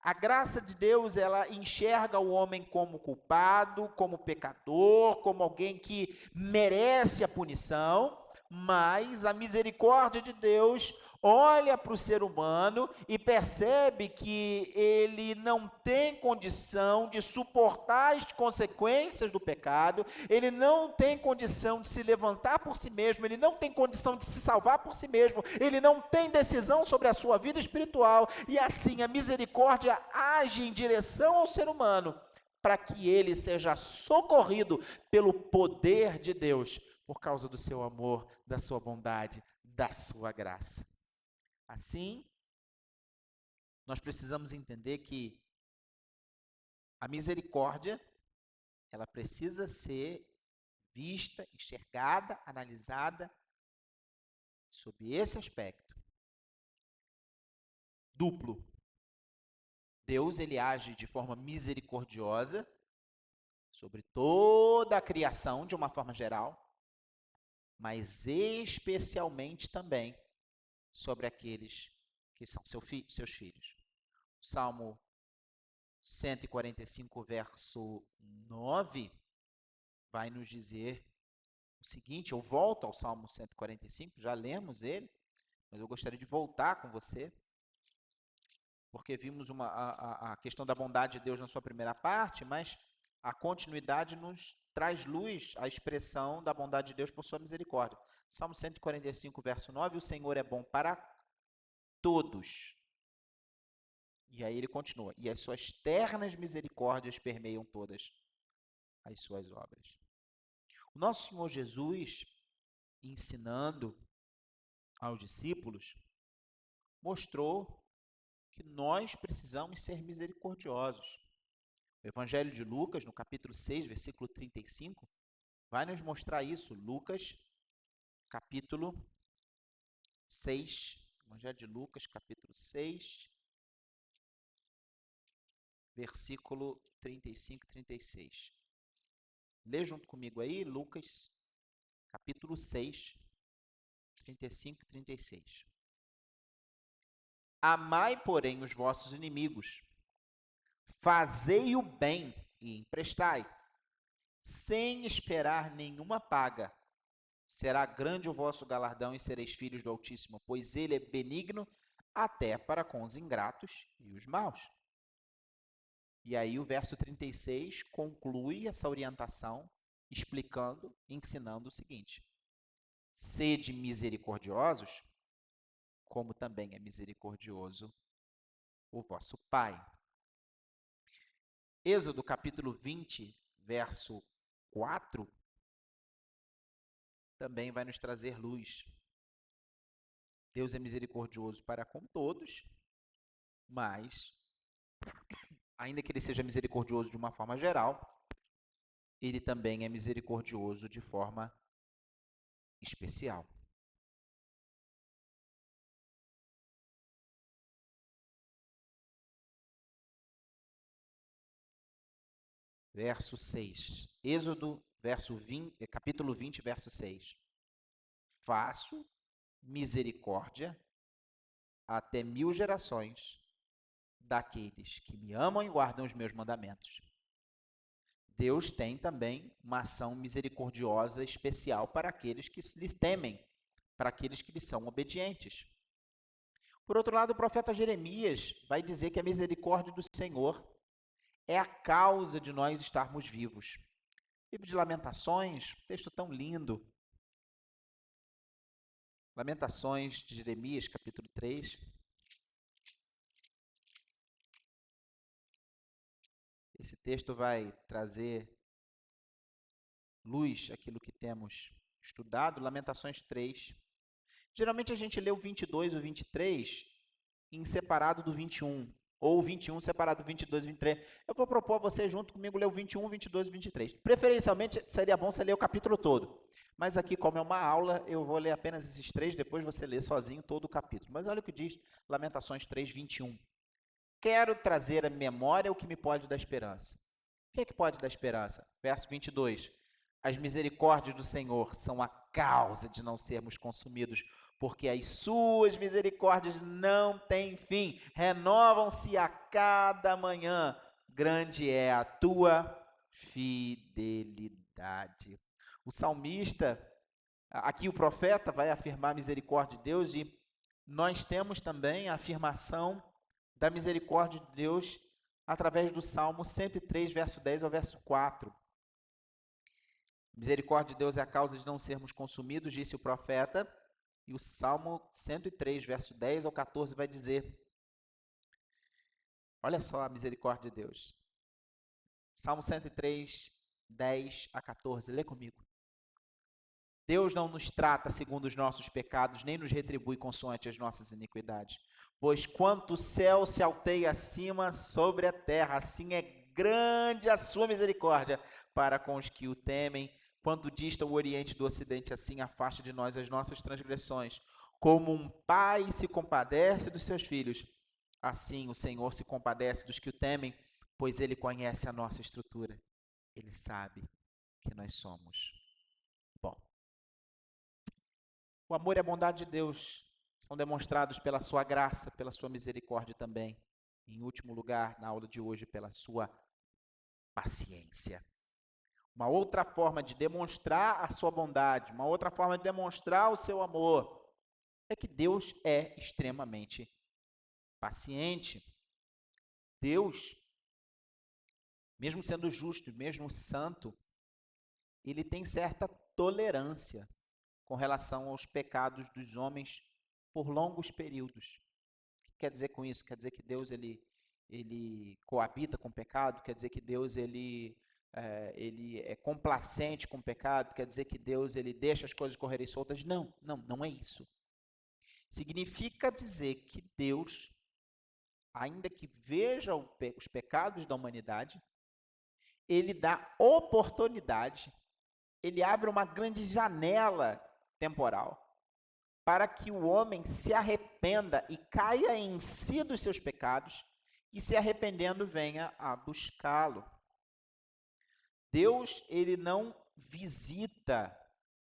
[SPEAKER 1] A graça de Deus, ela enxerga o homem como culpado, como pecador, como alguém que merece a punição, mas a misericórdia de Deus olha para o ser humano e percebe que ele não tem condição de suportar as consequências do pecado, ele não tem condição de se levantar por si mesmo, ele não tem condição de se salvar por si mesmo, ele não tem decisão sobre a sua vida espiritual, e assim a misericórdia age em direção ao ser humano para que ele seja socorrido pelo poder de Deus, por causa do seu amor, da sua bondade, da sua graça. Assim, nós precisamos entender que a misericórdia, ela precisa ser vista, enxergada, analisada sob esse aspecto duplo. Deus, ele age de forma misericordiosa sobre toda a criação de uma forma geral, mas especialmente também sobre aqueles que são seus filhos. O Salmo 145, verso 9, vai nos dizer o seguinte, eu volto ao Salmo 145, já lemos ele, mas eu gostaria de voltar com você, porque vimos a questão da bondade de Deus na sua primeira parte, mas a continuidade nos traz luz à expressão da bondade de Deus por sua misericórdia. Salmo 145, verso 9, o Senhor é bom para todos. E aí ele continua, e as suas ternas misericórdias permeiam todas as suas obras. O nosso Senhor Jesus, ensinando aos discípulos, mostrou que nós precisamos ser misericordiosos. O Evangelho de Lucas, no capítulo 6, versículo 35, vai nos mostrar isso. Lucas, capítulo 6, Evangelho de Lucas, capítulo 6, versículo 35 e 36. Lê junto comigo aí, Lucas, capítulo 6, 35 e 36. Amai, porém, os vossos inimigos, fazei o bem e emprestai, sem esperar nenhuma paga. Será grande o vosso galardão e sereis filhos do Altíssimo, pois ele é benigno até para com os ingratos e os maus. E aí o verso 36 conclui essa orientação, explicando, ensinando o seguinte: sede misericordiosos, como também é misericordioso o vosso Pai. Êxodo capítulo 20, verso 4, também vai nos trazer luz. Deus é misericordioso para com todos, mas, ainda que ele seja misericordioso de uma forma geral, ele também é misericordioso de forma especial. Verso 6. Êxodo, capítulo 20, verso 6. Faço misericórdia até 1000 gerações daqueles que me amam e guardam os meus mandamentos. Deus tem também uma ação misericordiosa especial para aqueles que lhes temem, para aqueles que lhes são obedientes. Por outro lado, o profeta Jeremias vai dizer que a misericórdia do Senhor é a causa de nós estarmos vivos. Livro de Lamentações, texto tão lindo. Lamentações de Jeremias, capítulo 3. Esse texto vai trazer luz àquilo que temos estudado. Lamentações 3. Geralmente a gente lê o 22 e o 23 em separado do 21, ou o 21 separado do 22 e 23. Eu vou propor a você, junto comigo, ler o 21, 22 e 23. Preferencialmente, seria bom você ler o capítulo todo. Mas aqui, como é uma aula, eu vou ler apenas esses três, depois você lê sozinho todo o capítulo. Mas olha o que diz Lamentações 3, 21. Quero trazer à memória o que me pode dar esperança. O que é que pode dar esperança? Verso 22. As misericórdias do Senhor são a causa de não sermos consumidos, porque as suas misericórdias não têm fim, renovam-se a cada manhã. Grande é a tua fidelidade. O salmista, aqui o profeta, vai afirmar a misericórdia de Deus, e nós temos também a afirmação da misericórdia de Deus através do Salmo 103, verso 10 ao verso 4. Misericórdia de Deus é a causa de não sermos consumidos, disse o profeta, e o Salmo 103, verso 10 ao 14 vai dizer, olha só a misericórdia de Deus. Salmo 103, 10 a 14, lê comigo. Deus não nos trata segundo os nossos pecados, nem nos retribui consoante as nossas iniquidades. Pois quanto o céu se alteia acima sobre a terra, assim é grande a sua misericórdia para com os que o temem. Quanto dista o oriente do ocidente, assim afasta de nós as nossas transgressões. Como um pai se compadece dos seus filhos, assim o Senhor se compadece dos que o temem, pois ele conhece a nossa estrutura. Ele sabe que nós somos. Bom, o amor e a bondade de Deus são demonstrados pela sua graça, pela sua misericórdia também. Em último lugar, na aula de hoje, pela sua paciência. Uma outra forma de demonstrar a sua bondade, uma outra forma de demonstrar o seu amor, é que Deus é extremamente paciente. Deus, mesmo sendo justo, mesmo santo, ele tem certa tolerância com relação aos pecados dos homens por longos períodos. O que quer dizer com isso? Quer dizer que Deus ele coabita com o pecado? Quer dizer que Deus ele é complacente com o pecado? Quer dizer que Deus ele deixa as coisas correrem soltas? Não, não é isso. Significa dizer que Deus, ainda que veja os pecados da humanidade, ele dá oportunidade, ele abre uma grande janela temporal para que o homem se arrependa e caia em si dos seus pecados e, se arrependendo, venha a buscá-lo. Deus, ele não visita,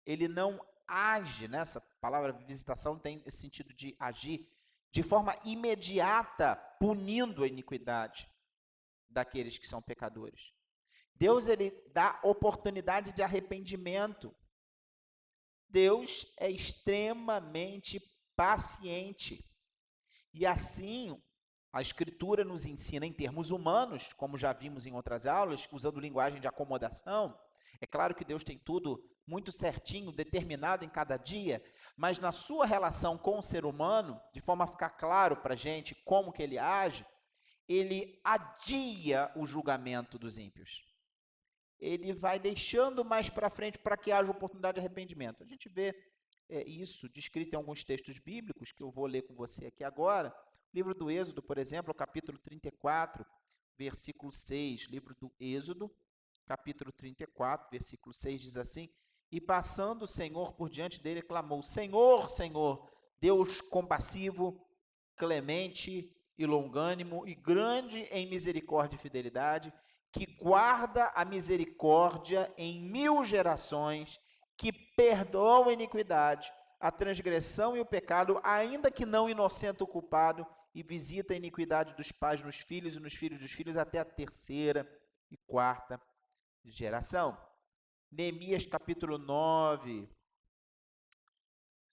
[SPEAKER 1] ele não age, né? Essa palavra visitação tem esse sentido de agir de forma imediata, punindo a iniquidade daqueles que são pecadores. Deus, ele dá oportunidade de arrependimento. Deus é extremamente paciente. E assim, a Escritura nos ensina em termos humanos, como já vimos em outras aulas, usando linguagem de acomodação. É claro que Deus tem tudo muito certinho, determinado em cada dia, mas na sua relação com o ser humano, de forma a ficar claro para a gente como que ele age, ele adia o julgamento dos ímpios. Ele vai deixando mais para frente para que haja oportunidade de arrependimento. A gente vê isso descrito em alguns textos bíblicos, que eu vou ler com você aqui agora. O livro do Êxodo, por exemplo, capítulo 34, versículo 6. Livro do Êxodo, capítulo 34, versículo 6, diz assim: E passando o Senhor por diante dele, clamou: Senhor, Senhor, Deus compassivo, clemente e longânimo, e grande em misericórdia e fidelidade, que guarda a misericórdia em 1000 gerações, que perdoa a iniquidade, a transgressão e o pecado, ainda que não inocente o culpado, e visita a iniquidade dos pais nos filhos e nos filhos dos filhos até a terceira e quarta geração. Neemias capítulo 9,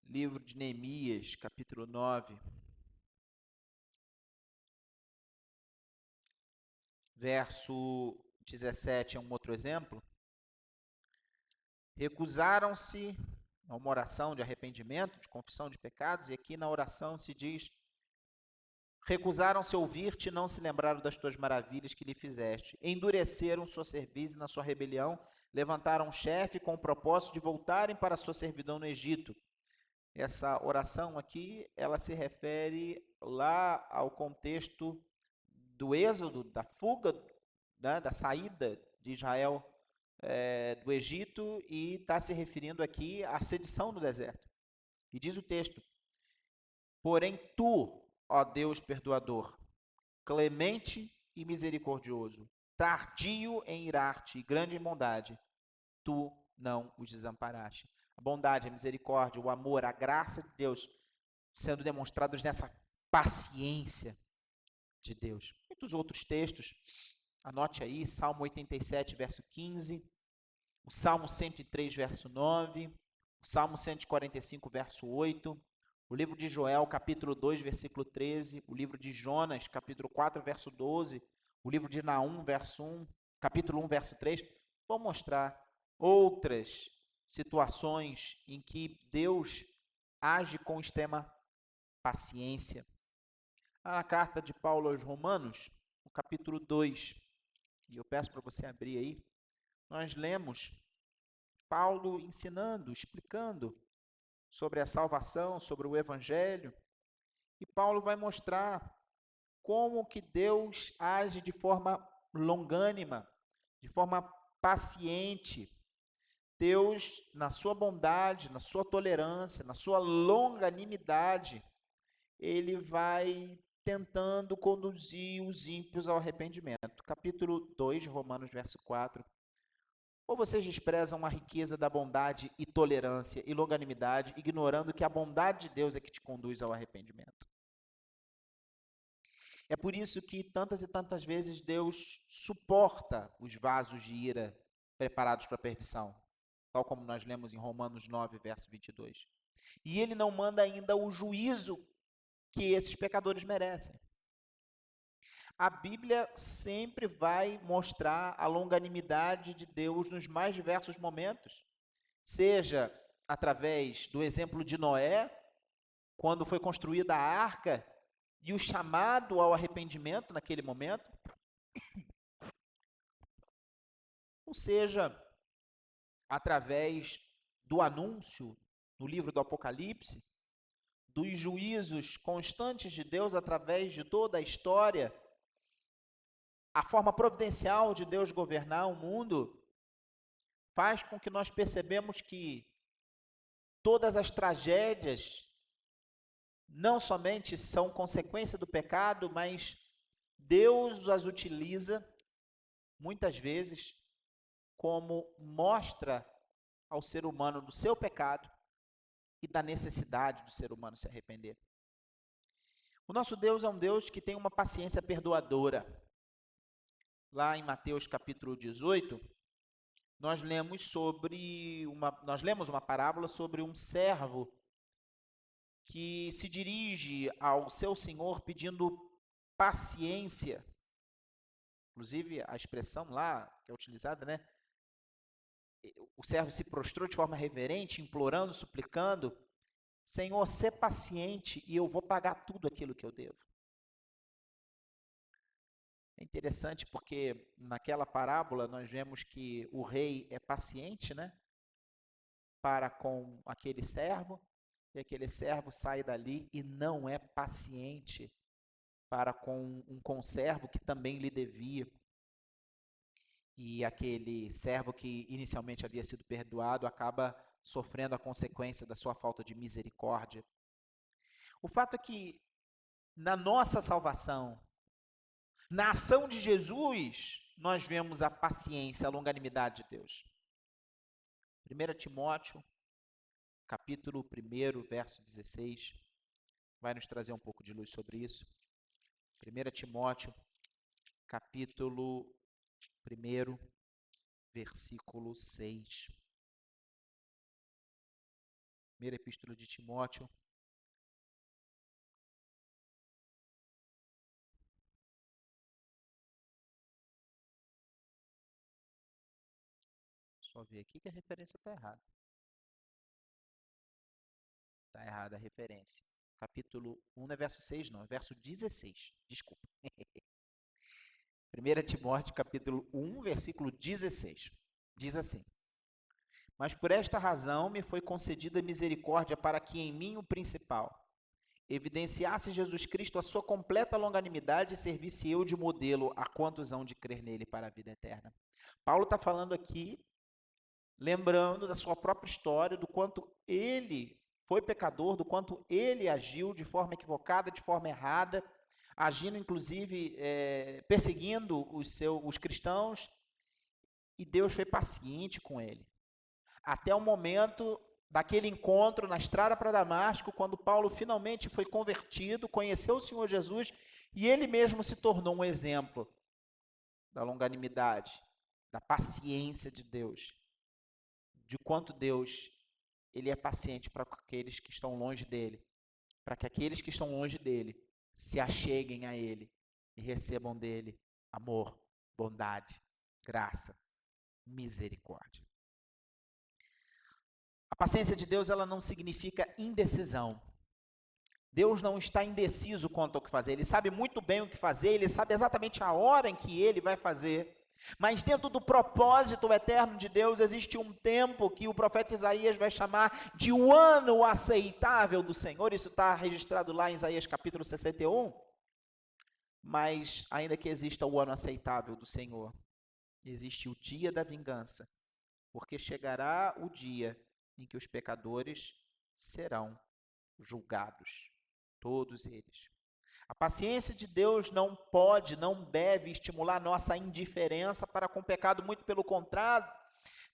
[SPEAKER 1] livro de Neemias capítulo 9, verso 17 é um outro exemplo. Recusaram-se a uma oração de arrependimento, de confissão de pecados, e aqui na oração se diz: recusaram-se a ouvir-te e não se lembraram das tuas maravilhas que lhe fizeste. Endureceram sua cerviz na sua rebelião, levantaram um chefe com o propósito de voltarem para a sua servidão no Egito. Essa oração aqui, ela se refere lá ao contexto do êxodo, da fuga, né, da saída de Israel do Egito, e está se referindo aqui à sedição no deserto. E diz o texto: porém tu, ó Deus perdoador, clemente e misericordioso, tardio em irar-te e grande em bondade, tu não os desamparaste. A bondade, a misericórdia, o amor, a graça de Deus sendo demonstrados nessa paciência de Deus. Muitos outros textos, anote aí, Salmo 87, verso 15, o Salmo 103, verso 9, o Salmo 145, verso 8, o livro de Joel, capítulo 2, versículo 13, o livro de Jonas, capítulo 4, verso 12, o livro de Naum, verso 1, capítulo 1, verso 3, vão mostrar outras situações em que Deus age com extrema paciência. Na carta de Paulo aos Romanos, no capítulo 2, e eu peço para você abrir aí, nós lemos Paulo ensinando, explicando sobre a salvação, sobre o evangelho, e Paulo vai mostrar como que Deus age de forma longânima, de forma paciente. Deus, na sua bondade, na sua tolerância, na sua longanimidade, ele vai tentando conduzir os ímpios ao arrependimento. Capítulo 2 de Romanos, verso 4. Ou vocês desprezam a riqueza da bondade e tolerância e longanimidade, ignorando que a bondade de Deus é que te conduz ao arrependimento. É por isso que tantas e tantas vezes Deus suporta os vasos de ira preparados para a perdição, tal como nós lemos em Romanos 9, verso 22. E ele não manda ainda o juízo que esses pecadores merecem. A Bíblia sempre vai mostrar a longanimidade de Deus nos mais diversos momentos, seja através do exemplo de Noé, quando foi construída a arca e o chamado ao arrependimento naquele momento, ou seja, através do anúncio no livro do Apocalipse, dos juízos constantes de Deus através de toda a história, a forma providencial de Deus governar o mundo faz com que nós percebemos que todas as tragédias não somente são consequência do pecado, mas Deus as utiliza muitas vezes como mostra ao ser humano do seu pecado e da necessidade do ser humano se arrepender. O nosso Deus é um Deus que tem uma paciência perdoadora. Lá em Mateus capítulo 18, nós lemos uma parábola sobre um servo que se dirige ao seu senhor pedindo paciência. Inclusive, a expressão lá que é utilizada, né? O servo se prostrou de forma reverente, implorando, suplicando: Senhor, sê paciente e eu vou pagar tudo aquilo que eu devo. É interessante porque naquela parábola nós vemos que o rei é paciente, né, para com aquele servo, e aquele servo sai dali e não é paciente para com um conservo que também lhe devia. E aquele servo que inicialmente havia sido perdoado acaba sofrendo a consequência da sua falta de misericórdia. O fato é que na nossa salvação, na ação de Jesus, nós vemos a paciência, a longanimidade de Deus. 1 Timóteo, capítulo 1, verso 16, vai nos trazer um pouco de luz sobre isso. 1 Timóteo, capítulo 1, versículo 6. Primeira Epístola de Timóteo. Só ver aqui que a referência está errada. Está errada a referência. Capítulo 1 não é verso 6, não, é verso 16. Desculpa. 1 Timóteo, capítulo 1, versículo 16. Diz assim: Mas por esta razão me foi concedida misericórdia para que em mim o principal evidenciasse Jesus Cristo a sua completa longanimidade e servisse eu de modelo a quantos hão de crer nele para a vida eterna. Paulo está falando aqui, lembrando da sua própria história, do quanto ele foi pecador, do quanto ele agiu de forma equivocada, de forma errada, agindo inclusive perseguindo os cristãos, e Deus foi paciente com ele. Até o momento daquele encontro na estrada para Damasco, quando Paulo finalmente foi convertido, conheceu o Senhor Jesus, e ele mesmo se tornou um exemplo da longanimidade, da paciência de Deus, de quanto Deus ele é paciente para aqueles que estão longe dele, para que aqueles que estão longe dele se acheguem a ele e recebam dele amor, bondade, graça, misericórdia. A paciência de Deus, ela não significa indecisão. Deus não está indeciso quanto ao que fazer. Ele sabe muito bem o que fazer, ele sabe exatamente a hora em que ele vai fazer. Mas dentro do propósito eterno de Deus, existe um tempo que o profeta Isaías vai chamar de o ano aceitável do Senhor. Isso está registrado lá em Isaías capítulo 61. Mas ainda que exista o ano aceitável do Senhor, existe o dia da vingança, porque chegará o dia em que os pecadores serão julgados, todos eles. A paciência de Deus não pode, não deve estimular nossa indiferença para com o pecado, muito pelo contrário.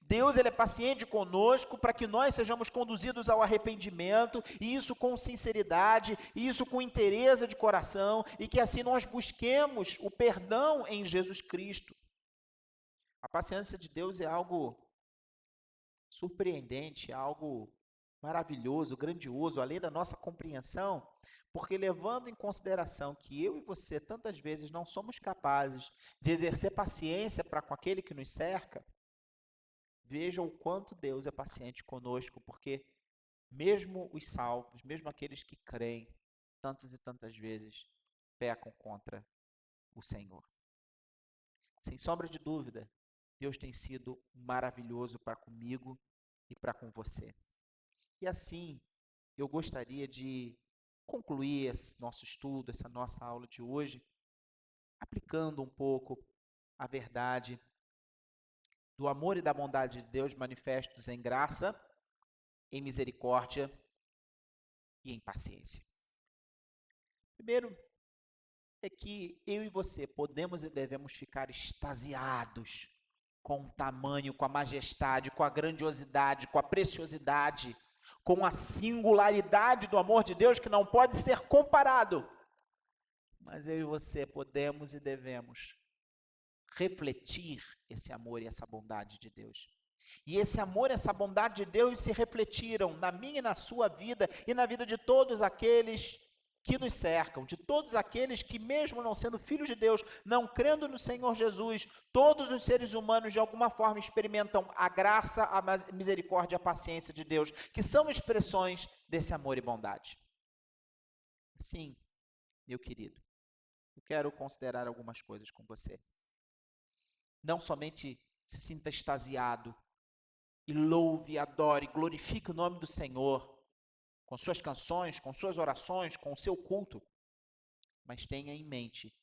[SPEAKER 1] Deus ele é paciente conosco para que nós sejamos conduzidos ao arrependimento, e isso com sinceridade, e isso com inteireza de coração, e que assim nós busquemos o perdão em Jesus Cristo. A paciência de Deus é algo surpreendente, algo maravilhoso, grandioso, além da nossa compreensão, porque levando em consideração que eu e você tantas vezes não somos capazes de exercer paciência para com aquele que nos cerca, veja o quanto Deus é paciente conosco, porque mesmo os salvos, mesmo aqueles que creem, tantas e tantas vezes pecam contra o Senhor. Sem sombra de dúvida, Deus tem sido maravilhoso para comigo e para com você. E assim, eu gostaria de concluir esse nosso estudo, essa nossa aula de hoje, aplicando um pouco a verdade do amor e da bondade de Deus manifestos em graça, em misericórdia e em paciência. Primeiro, é que eu e você podemos e devemos ficar extasiados com o tamanho, com a majestade, com a grandiosidade, com a preciosidade, com a singularidade do amor de Deus que não pode ser comparado. Mas eu e você podemos e devemos refletir esse amor e essa bondade de Deus. E esse amor e essa bondade de Deus se refletiram na minha e na sua vida e na vida de todos aqueles que nos cercam, de todos aqueles que, mesmo não sendo filhos de Deus, não crendo no Senhor Jesus, todos os seres humanos de alguma forma experimentam a graça, a misericórdia e a paciência de Deus, que são expressões desse amor e bondade. Sim, meu querido, eu quero considerar algumas coisas com você. Não somente se sinta extasiado e louve, adore, glorifique o nome do Senhor com suas canções, com suas orações, com o seu culto, mas tenha em mente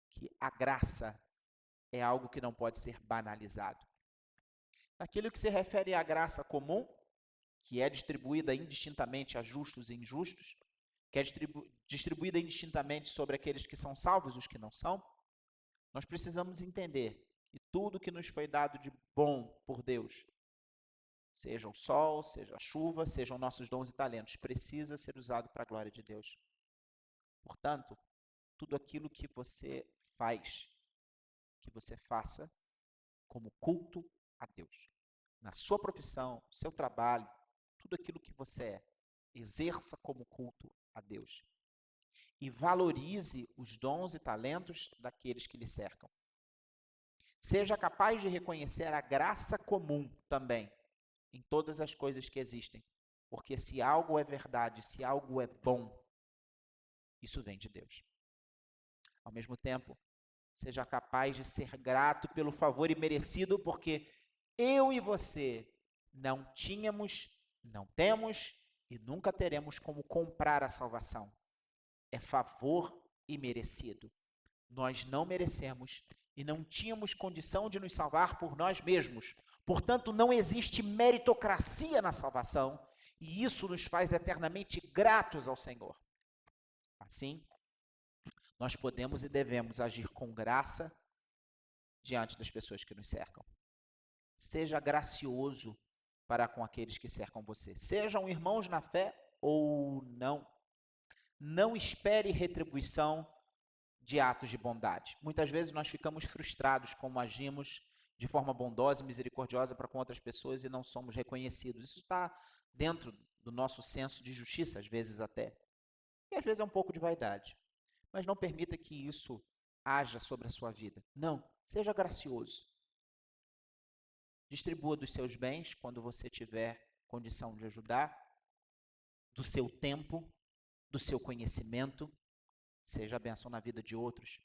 [SPEAKER 1] que a graça é algo que não pode ser banalizado. Aquilo que se refere à graça comum, que é distribuída indistintamente a justos e injustos, que é distribuída indistintamente sobre aqueles que são salvos e os que não são, nós precisamos entender que tudo que nos foi dado de bom por Deus, seja o sol, seja a chuva, sejam nossos dons e talentos, precisa ser usado para a glória de Deus. Portanto, tudo aquilo que você faz, que você faça, como culto a Deus. Na sua profissão, seu trabalho, tudo aquilo que você é, exerça como culto a Deus. E valorize os dons e talentos daqueles que lhe cercam. Seja capaz de reconhecer a graça comum também em todas as coisas que existem. Porque se algo é verdade, se algo é bom, isso vem de Deus. Ao mesmo tempo, seja capaz de ser grato pelo favor imerecido, porque eu e você não tínhamos, não temos e nunca teremos como comprar a salvação. É favor imerecido. Nós não merecemos e não tínhamos condição de nos salvar por nós mesmos. Portanto, não existe meritocracia na salvação e isso nos faz eternamente gratos ao Senhor. Assim, nós podemos e devemos agir com graça diante das pessoas que nos cercam. Seja gracioso para com aqueles que cercam você. Sejam irmãos na fé ou não. Não espere retribuição de atos de bondade. Muitas vezes nós ficamos frustrados como agimos de forma bondosa e misericordiosa para com outras pessoas e não somos reconhecidos. Isso está dentro do nosso senso de justiça, às vezes até. E às vezes é um pouco de vaidade. Mas não permita que isso haja sobre a sua vida. Não, seja gracioso. Distribua dos seus bens quando você tiver condição de ajudar, do seu tempo, do seu conhecimento. Seja bênção na vida de outros.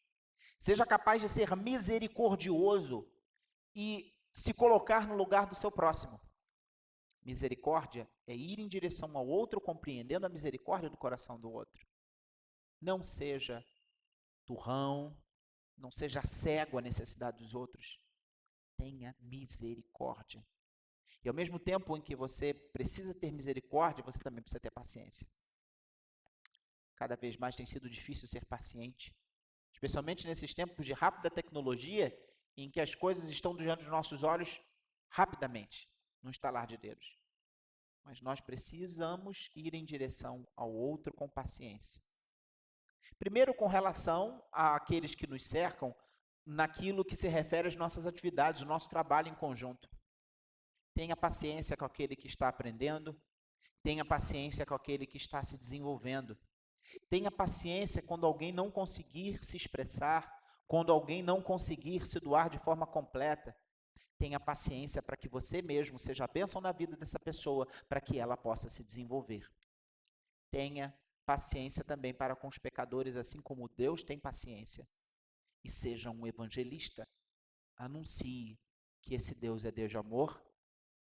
[SPEAKER 1] Seja capaz de ser misericordioso e se colocar no lugar do seu próximo. Misericórdia é ir em direção ao outro, compreendendo a misericórdia do coração do outro. Não seja turrão, não seja cego à necessidade dos outros. Tenha misericórdia. E ao mesmo tempo em que você precisa ter misericórdia, você também precisa ter paciência. Cada vez mais tem sido difícil ser paciente, especialmente nesses tempos de rápida tecnologia, em que as coisas estão diante dos nossos olhos rapidamente, no estalar de dedos. Mas nós precisamos ir em direção ao outro com paciência. Primeiro, com relação àqueles que nos cercam, naquilo que se refere às nossas atividades, o nosso trabalho em conjunto. Tenha paciência com aquele que está aprendendo, tenha paciência com aquele que está se desenvolvendo. Tenha paciência quando alguém não conseguir se expressar, quando alguém não conseguir se doar de forma completa. Tenha paciência para que você mesmo seja a bênção na vida dessa pessoa, para que ela possa se desenvolver. Tenha paciência também para com os pecadores, assim como Deus tem paciência. E seja um evangelista. Anuncie que esse Deus é Deus de amor,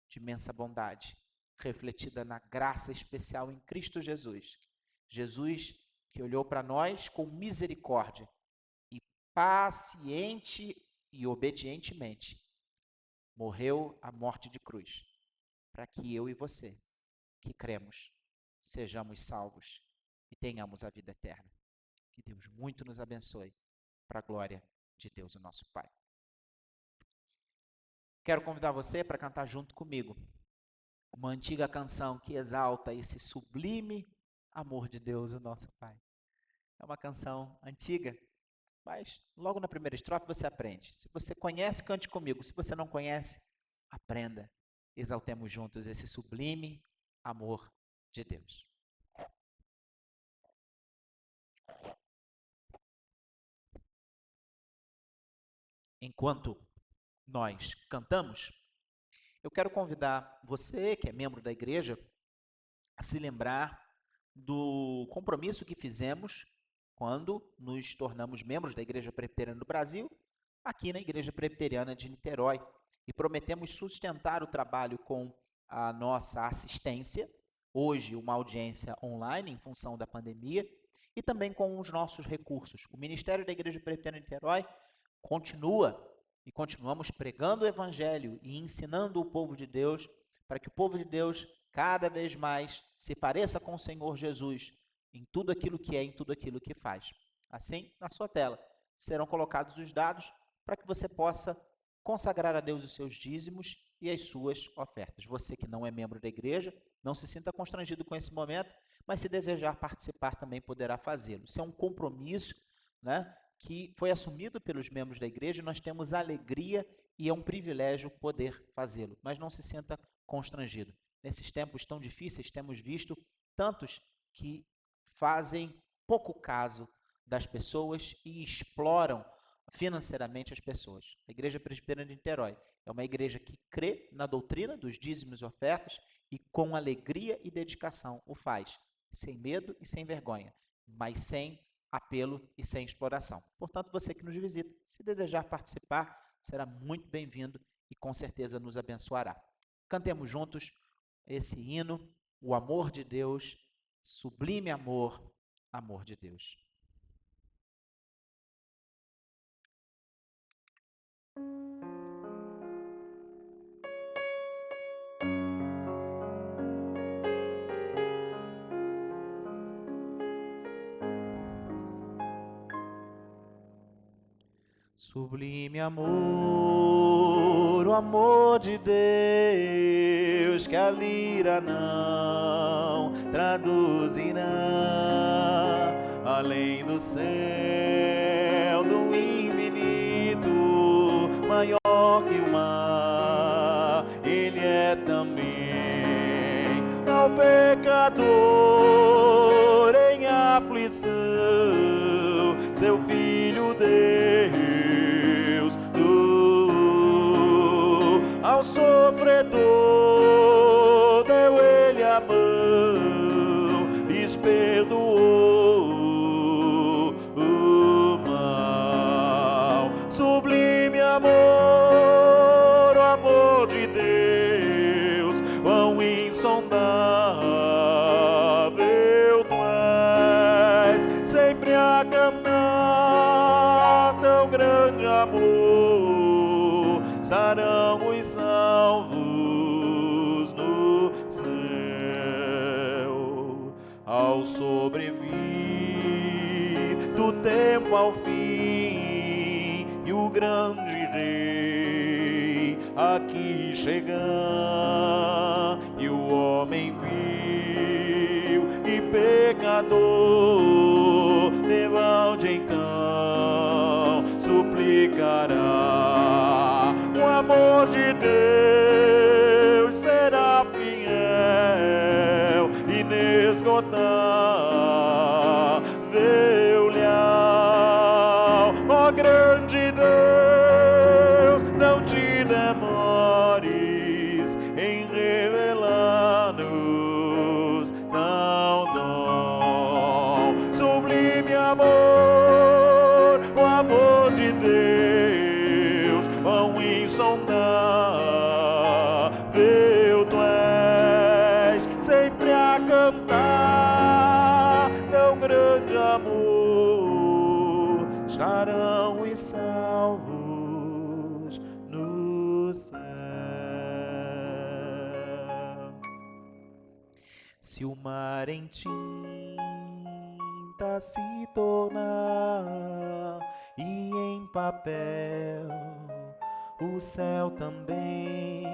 [SPEAKER 1] de imensa bondade, refletida na graça especial em Cristo Jesus. Jesus que olhou para nós com misericórdia e paciente e obedientemente morreu a morte de cruz, para que eu e você, que cremos, sejamos salvos e tenhamos a vida eterna. Que Deus muito nos abençoe, para a glória de Deus, o nosso Pai. Quero convidar você para cantar junto comigo uma antiga canção que exalta esse sublime amor de Deus, o nosso Pai. É uma canção antiga, mas logo na primeira estrofe você aprende. Se você conhece, cante comigo. Se você não conhece, aprenda. Exaltemos juntos esse sublime amor de Deus. Enquanto nós cantamos, eu quero convidar você, que é membro da igreja, a se lembrar do compromisso que fizemos quando nos tornamos membros da Igreja Presbiteriana do Brasil, aqui na Igreja Presbiteriana de Niterói. E prometemos sustentar o trabalho com a nossa assistência, hoje uma audiência online em função da pandemia, e também com os nossos recursos. O Ministério da Igreja Presbiteriana de Niterói continua e continuamos pregando o Evangelho e ensinando o povo de Deus para que o povo de Deus cada vez mais se pareça com o Senhor Jesus em tudo aquilo que é, em tudo aquilo que faz. Assim, na sua tela, serão colocados os dados para que você possa consagrar a Deus os seus dízimos e as suas ofertas. Você que não é membro da igreja, não se sinta constrangido com esse momento, mas se desejar participar também poderá fazê-lo. Isso é um compromisso, né, que foi assumido pelos membros da igreja e nós temos alegria e é um privilégio poder fazê-lo, mas não se sinta constrangido. Nesses tempos tão difíceis, temos visto tantos que fazem pouco caso das pessoas e exploram financeiramente as pessoas. A Igreja Presbiteriana de Niterói é uma igreja que crê na doutrina dos dízimos e ofertas e com alegria e dedicação o faz, sem medo e sem vergonha, mas sem apelo e sem exploração. Portanto, você que nos visita, se desejar participar, será muito bem-vindo e com certeza nos abençoará. Cantemos juntos esse hino, o amor de Deus, sublime amor, amor de Deus. Sublime amor, o amor de Deus, que a lira não traduzirá, além do céu, do infinito, maior que o mar, ele é também ao pecador em aflição, seu Filho Deus doou, ao sofredor deu ele a mão, lhes perdoou o mal. Sublime amor, o amor de Deus, quão insondável tu és, sempre a cantar tão grande amor, estarão os salvos no céu, ao sobrevir do tempo ao fim, e o grande Rei aqui chegar, e o homem vil e pecador devalde então suplicará. O amor de Deus será fiel, inesgotável, leal. Ó grande Deus, não te demores em revelar-nos tal dom. Sublime amor, o amor de Deus, quão insondável tu és, sempre a cantar tão grande amor, estarão os salvos no céu. Se o mar em tinta se tornar e em papel o céu também,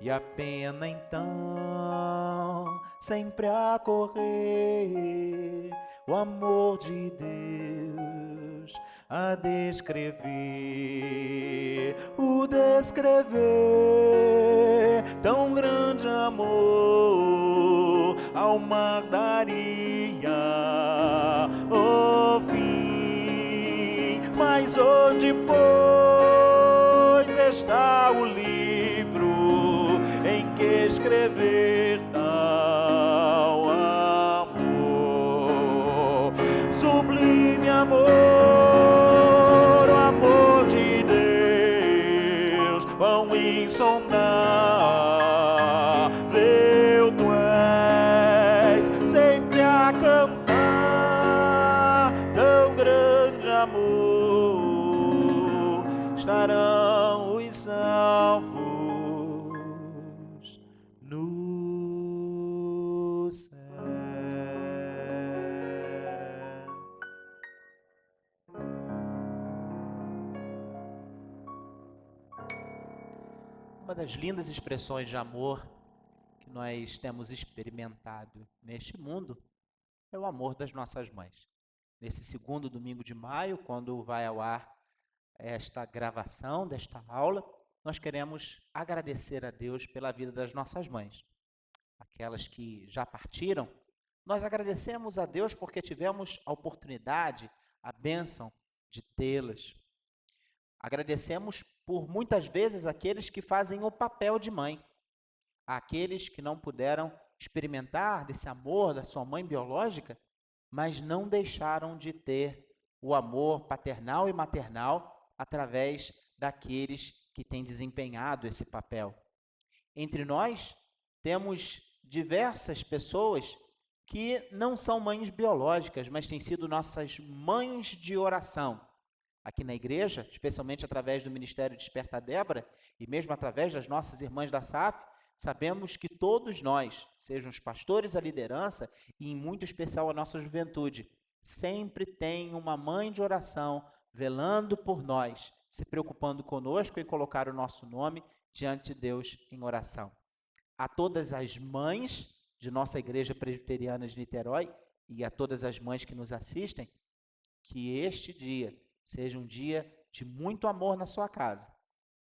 [SPEAKER 1] e a pena então sempre a correr, o amor de Deus a descrever, o descrever tão grande amor ao mar daria o fim. Mas onde, pois, está o livro em que escrever tal amor? Sublime amor, o amor de Deus, quão insondável tu és, sempre a cantar tão grande amor, estarão os salvos no céu. Uma das lindas expressões de amor que nós temos experimentado neste mundo é o amor das nossas mães. Nesse segundo domingo de maio, quando vai ao ar esta gravação desta aula, nós queremos agradecer a Deus pela vida das nossas mães. Aquelas que já partiram, nós agradecemos a Deus porque tivemos a oportunidade, a bênção de tê-las. Agradecemos por muitas vezes aqueles que fazem o papel de mãe, aqueles que não puderam experimentar desse amor da sua mãe biológica, mas não deixaram de ter o amor paternal e maternal através daqueles que têm desempenhado esse papel. Entre nós, temos diversas pessoas que não são mães biológicas, mas têm sido nossas mães de oração. Aqui na igreja, especialmente através do Ministério Desperta Débora, e mesmo através das nossas irmãs da SAF, sabemos que todos nós, sejam os pastores, a liderança, e em muito especial a nossa juventude, sempre tem uma mãe de oração velando por nós, se preocupando conosco em colocar o nosso nome diante de Deus em oração. A todas as mães de nossa Igreja Presbiteriana de Niterói e a todas as mães que nos assistem, que este dia seja um dia de muito amor na sua casa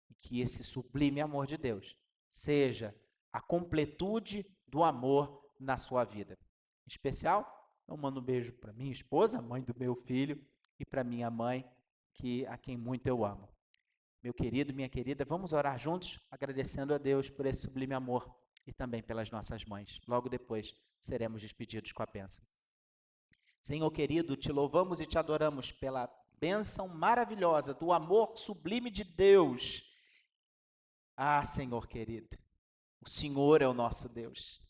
[SPEAKER 1] e que esse sublime amor de Deus seja a completude do amor na sua vida. Em especial, eu mando um beijo para minha esposa, mãe do meu filho, e para minha mãe, a quem muito eu amo. Meu querido, minha querida, vamos orar juntos, agradecendo a Deus por esse sublime amor e também pelas nossas mães. Logo depois seremos despedidos com a bênção. Senhor querido, te louvamos e te adoramos pela bênção maravilhosa do amor sublime de Deus. Ah, Senhor querido, o Senhor é o nosso Deus.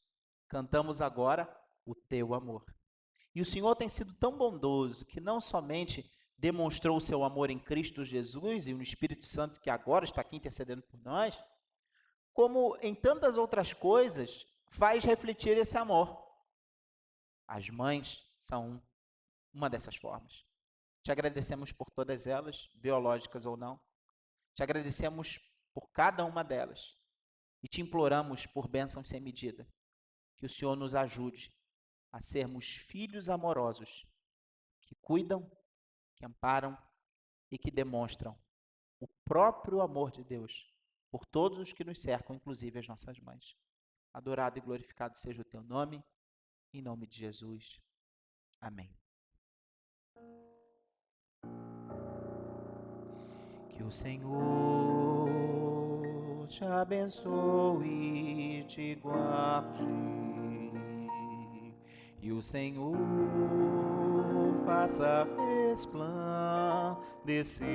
[SPEAKER 1] Cantamos agora o teu amor. E o Senhor tem sido tão bondoso que não somente demonstrou o seu amor em Cristo Jesus e no Espírito Santo que agora está aqui intercedendo por nós, como em tantas outras coisas faz refletir esse amor. As mães são uma dessas formas. Te agradecemos por todas elas, biológicas ou não. Te agradecemos por cada uma delas e te imploramos por bênção sem medida, que o Senhor nos ajude a sermos filhos amorosos, que cuidam, que amparam e que demonstram o próprio amor de Deus por todos os que nos cercam, inclusive as nossas mães. Adorado e glorificado seja o teu nome, em nome de Jesus. Amém. Que o Senhor te abençoe e te guarde, e o Senhor faça resplandecer,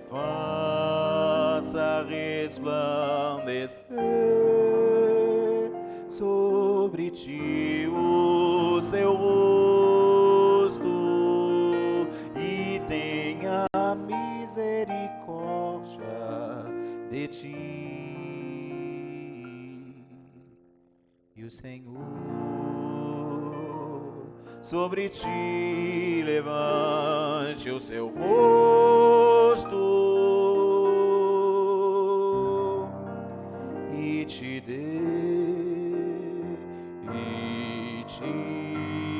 [SPEAKER 1] faça resplandecer sobre ti o seu rosto e tenha misericórdia de ti. E o Senhor sobre ti levante o seu rosto e te dê e te